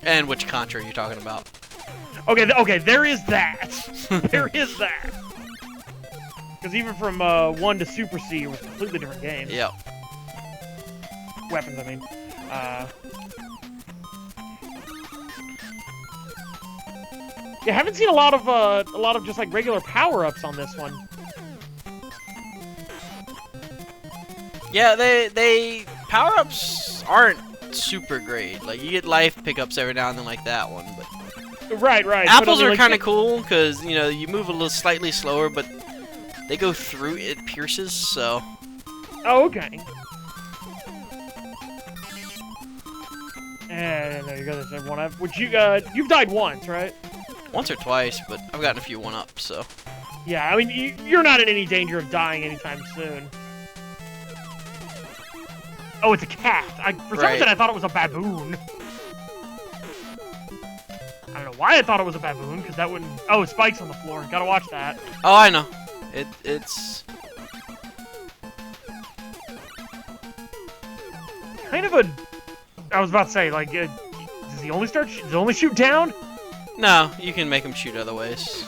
And which Contra you're talking about. Okay, there is that. There is that. Because even from 1 to Super C, it was completely different games. Yep. Weapons, I mean. Yeah, I haven't seen a lot of just like regular power-ups on this one. Yeah, they power-ups aren't super great. Like, you get life pickups every now and then like that one, but Right. apples but, I mean, are like, kind of cool because, you move a little slightly slower, but they go through it pierces, so. Oh, okay. And there you go. There's one up. Which you've died once, right? Once or twice, but I've gotten a few one-ups, so. Yeah, I mean, you're not in any danger of dying anytime soon. Oh, it's a cat. For some reason, I thought it was a baboon. I don't know why I thought it was a baboon, because that wouldn't... Oh, spikes on the floor. Gotta watch that. Oh, I know. It's... Kind of a... I was about to say, like, does he only shoot down? No, you can make him shoot other ways.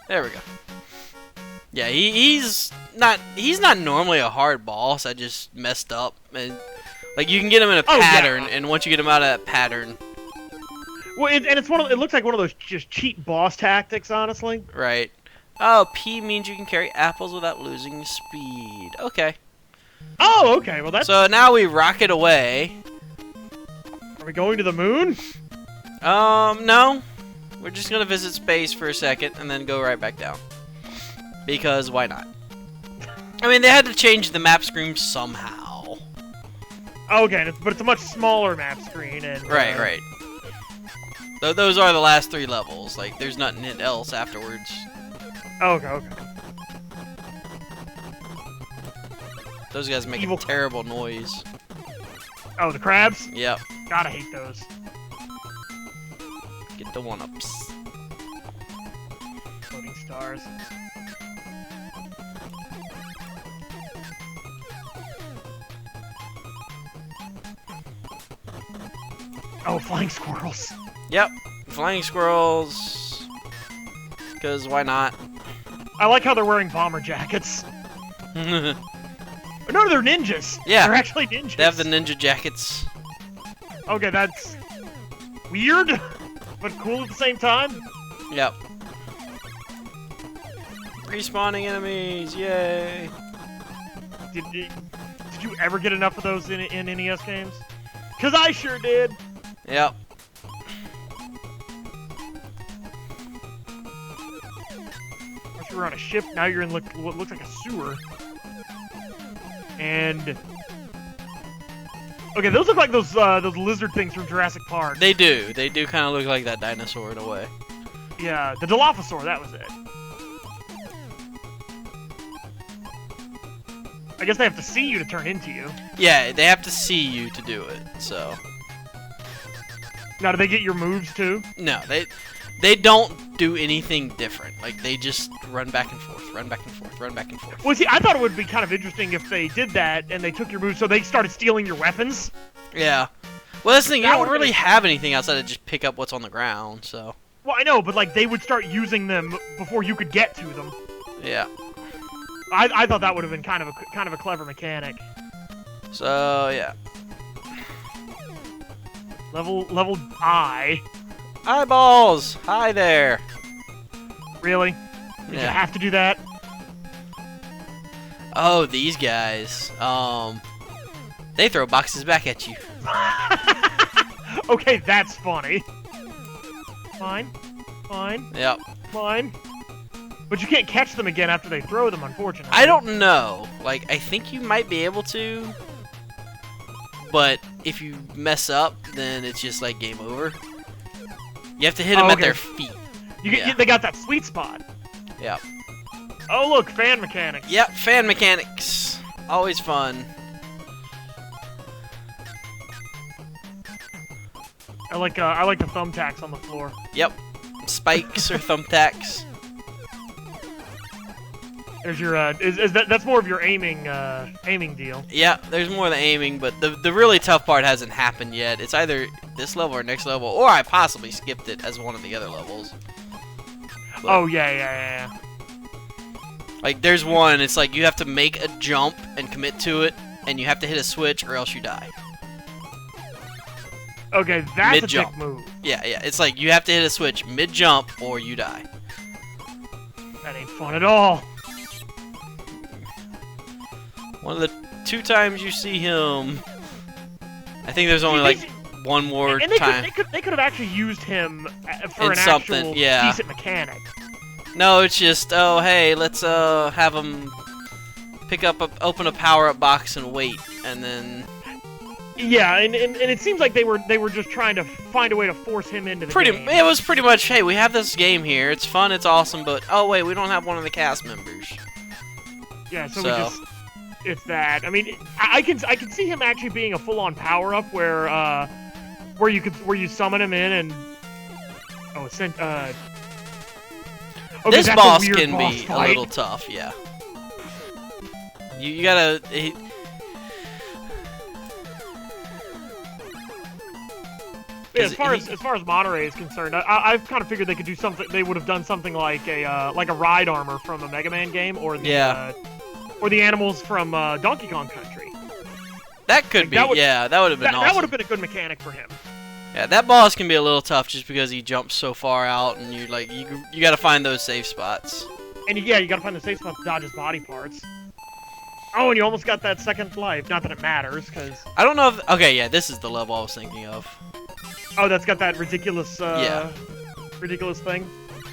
There we go. Yeah, he's not normally a hard boss. I just messed up. And, like, you can get him in a pattern, and once you get him out of that pattern... Well, it looks like one of those just cheap boss tactics, honestly. Right. Oh, P means you can carry apples without losing speed. Okay. Oh, okay. Well, that's... So now we rocket away. Are we going to the moon? No. We're just gonna visit space for a second and then go right back down. Because why not? I mean, they had to change the map screen somehow. Okay, but it's a much smaller map screen, and Right, right. Those are the last 3 levels. Like, there's nothing else afterwards. Okay, okay. Those guys make Evil. a terrible noise. Oh, the crabs? Yep. Gotta hate those. Get the 1-ups. Floating stars. Oh, flying squirrels. Yep. Flying squirrels. Because why not? I like how they're wearing bomber jackets. Yeah. No, they're ninjas. Yeah. They're actually ninjas. They have the ninja jackets. Okay, that's weird, but cool at the same time. Yep. Respawning enemies, yay! Did you ever get enough of those in NES games? Cause I sure did. Yep. Once you were on a ship, now you're in what looks like a sewer. And okay, those look like those lizard things from Jurassic Park. They do. They do kind of look like that dinosaur in a way. Yeah, the Dilophosaur, that was it. I guess they have to see you to turn into you. Yeah, they have to see you to do it, so... Now, do they get your moves, too? No, they don't do anything different. Like, they just run back and forth, run back and forth, run back and forth. Well, see, I thought it would be kind of interesting if they did that and they took your moves, so they started stealing your weapons. Yeah. Well, that's the thing, you That don't would've really been- have anything outside of just pick up what's on the ground, so... Well, I know, but, like, they would start using them before you could get to them. Yeah. I thought that would have been kind of a clever mechanic. So, yeah. Level I. Eyeballs! Hi there! Really? Did you Yeah. have to do that? Oh, these guys. They throw boxes back at you. Okay, that's funny. Fine. Fine. Yep. Fine. But you can't catch them again after they throw them, unfortunately. I don't know. Like, I think you might be able to. But if you mess up, then it's just like game over. You have to hit them at okay. their feet. They got that sweet spot. Yep. Oh, look, fan mechanics. Yep, fan mechanics. Always fun. I like the thumbtacks on the floor. Yep. Spikes or thumbtacks. There's your that's more of your aiming deal. Yeah, there's more than aiming, but the really tough part hasn't happened yet. It's either this level or next level, or I possibly skipped it as one of the other levels. But, Oh yeah. like, there's one, it's like you have to make a jump and commit to it, and you have to hit a switch or else you die. Okay, that's a Mid-jump. dick move. Yeah, it's like you have to hit a switch mid-jump or you die. That ain't fun at all. One of the 2 times you see him, I think there's only like one more And they time. could have actually used him for In an something, actual yeah. decent mechanic. No, it's just, oh hey, let's have him open a power-up box and wait, and then Yeah, and it seems like they were just trying to find a way to force him into the game. it was pretty much, hey, we have this game here, it's fun, it's awesome, but oh wait, we don't have one of the cast members. Yeah, so it's that. I mean, I can see him actually being a full-on power-up where you summon him in and okay, This that's boss a weird can boss be fight. a little tough, yeah. You gotta... Yeah, as far as Monterey is concerned, I've kind of figured they could do something. They would have done something like a ride armor from a Mega Man game, or the or the animals from Donkey Kong Country. That could be, yeah, that would have been awesome. That would have been a good mechanic for him. Yeah, that boss can be a little tough just because he jumps so far out, and you gotta find those safe spots. And you gotta find the safe spot to dodge his body parts. Oh, and you almost got that second life. Not that it matters, because... I don't know if... Okay, yeah, this is the level I was thinking of. Oh, that's got that ridiculous, Yeah. ridiculous thing.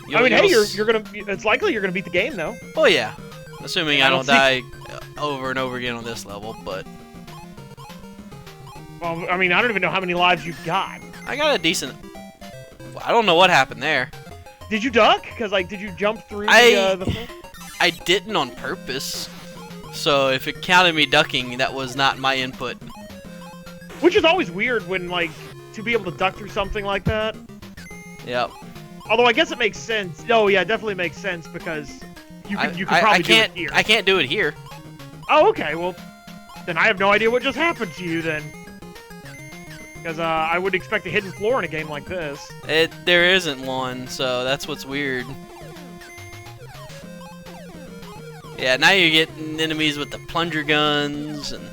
You'll- I mean, hey, you'll you're gonna... It's likely you're gonna beat the game, though. Oh, yeah. Assuming I don't die over and over again on this level, but... Well, I mean, I don't even know how many lives you've got. I got a decent... I don't know what happened there. Did you duck? Because, like, did you jump through the thing? I didn't on purpose. So if it counted me ducking, that was not my input. Which is always weird when, like, to be able to duck through something like that. Yep. Although I guess it makes sense. Oh, yeah, it definitely makes sense because you could probably do it here. I can't do it here. Oh, okay, well, then I have no idea what just happened to you, then. Because I would expect a hidden floor in a game like this. There isn't one, so that's what's weird. Yeah, now you're getting enemies with the plunger guns and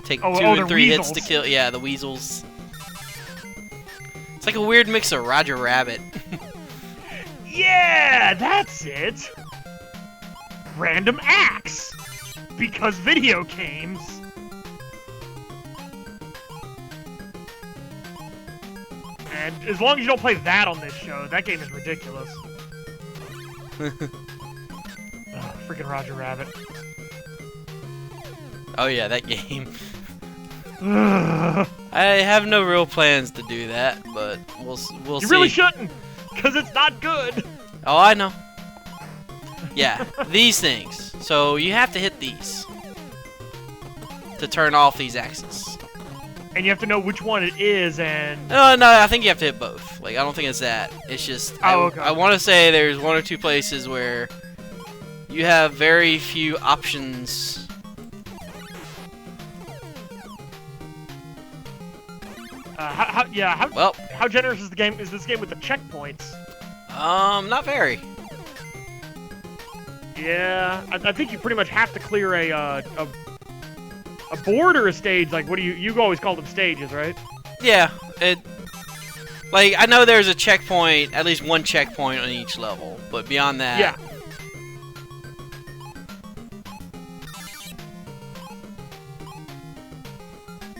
take 2 and 3 hits to kill. Yeah, the weasels. It's like a weird mix of Roger Rabbit. Yeah, that's it. Random acts. Because video games. And as long as you don't play that on this show, that game is ridiculous. Freaking Roger Rabbit. Oh yeah, that game. I have no real plans to do that, but we'll see. You really shouldn't, because it's not good. Oh, I know. Yeah, these things. So you have to hit these to turn off these axes. And you have to know which one it is, and... No, I think you have to hit both. Like, I don't think it's that. It's just... okay. I want to say there's 1 or 2 places where you have very few options. How generous is this game with the checkpoints? Not very. Yeah, I think you pretty much have to clear a board or a stage. Like, what do you always call them stages, right? Yeah, like, I know there's a checkpoint, at least 1 checkpoint on each level, but beyond that... Yeah.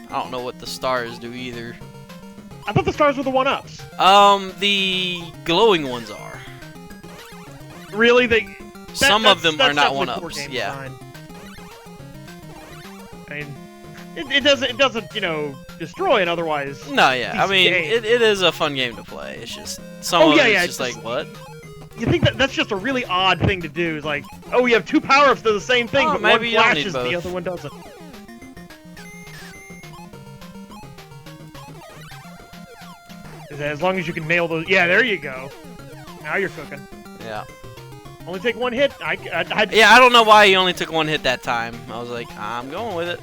I don't know what the stars do either. I thought the stars were the 1-ups. The glowing ones are. Really? Some of them are not 1-ups, yeah. Design. I mean, it doesn't, destroy it otherwise. No, yeah. I mean, it is a fun game to play. It's just some of it's just like, what? You think that's just a really odd thing to do? Is like, oh, we have 2 power-ups, they're the same thing, but one flashes and the other one doesn't. As long as you can nail those. Yeah, there you go. Now you're cooking. Yeah. Only take 1 hit. Yeah, I don't know why you only took 1 hit that time. I was like, I'm going with it.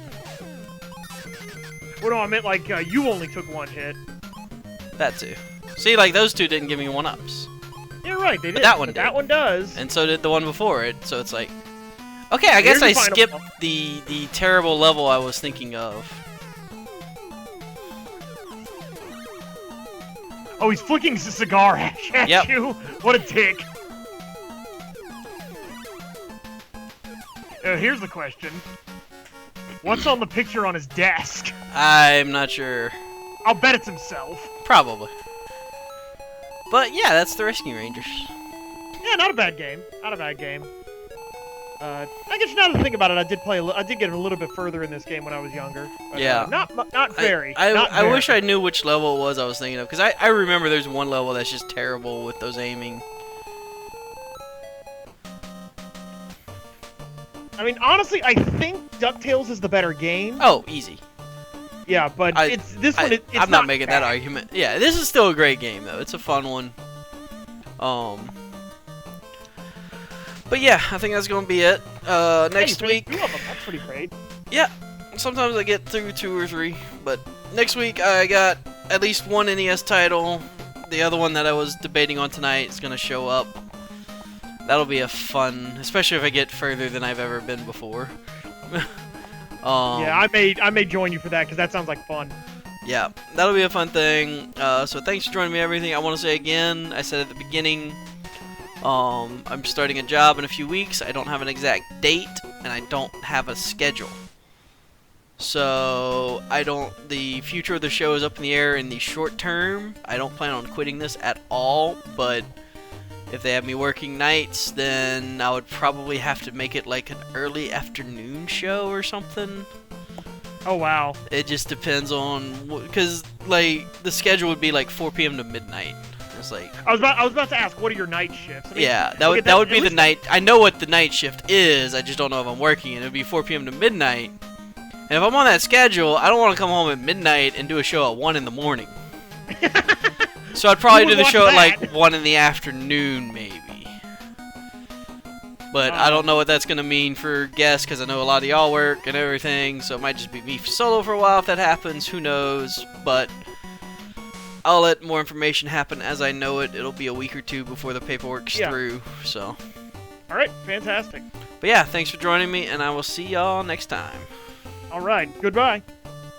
Well, no, I meant like you only took 1 hit. That too. See, like those 2 didn't give me 1-ups. Yeah, right. They did. But that one did. That one does. And so did the one before it. So it's like, okay, I guess I skipped the terrible level I was thinking of. Oh, he's flicking the cigar at you. What a dick. Here's the question. What's on the picture on his desk? I'm not sure. I'll bet it's himself. Probably. But yeah, that's the Rescue Rangers. Yeah, not a bad game. Not a bad game. I guess now to think about it, I did get a little bit further in this game when I was younger. But, yeah. Not very. I wish I knew which level it was I was thinking of, because I remember there's one level that's just terrible with those aiming. I mean, honestly, I think DuckTales is the better game. Oh, easy. Yeah, but I'm not making that argument. Yeah, this is still a great game, though. It's a fun one. But yeah, I think that's going to be it. Next week... That's pretty great. Yeah, sometimes I get through 2 or 3, but next week I got at least 1 NES title. The other one that I was debating on tonight is going to show up. That'll be a fun, especially if I get further than I've ever been before. Yeah, I may join you for that, because that sounds like fun. Yeah, that'll be a fun thing. So thanks for joining me, everything. I want to say again, I said at the beginning, I'm starting a job in a few weeks. I don't have an exact date, and I don't have a schedule. So, the future of the show is up in the air in the short term. I don't plan on quitting this at all, but If they have me working nights, then I would probably have to make it like an early afternoon show or something. Oh wow. It just depends on, because like the schedule would be like 4 p.m. to midnight. It's like, I was about to ask, what are your night shifts? I mean, yeah, that would be the night. I know what the night shift is. I just don't know if I'm working it. It would be 4 p.m. to midnight. And if I'm on that schedule, I don't want to come home at midnight and do a show at 1 in the morning. So I'd probably do the show at like 1 in the afternoon, maybe. But I don't know what that's gonna mean for guests, because I know a lot of y'all work and everything. So it might just be me solo for a while if that happens. Who knows? But I'll let more information happen as I know it. It'll be a week or two before the paperwork's through. So. All right, fantastic. But yeah, thanks for joining me, and I will see y'all next time. All right, goodbye.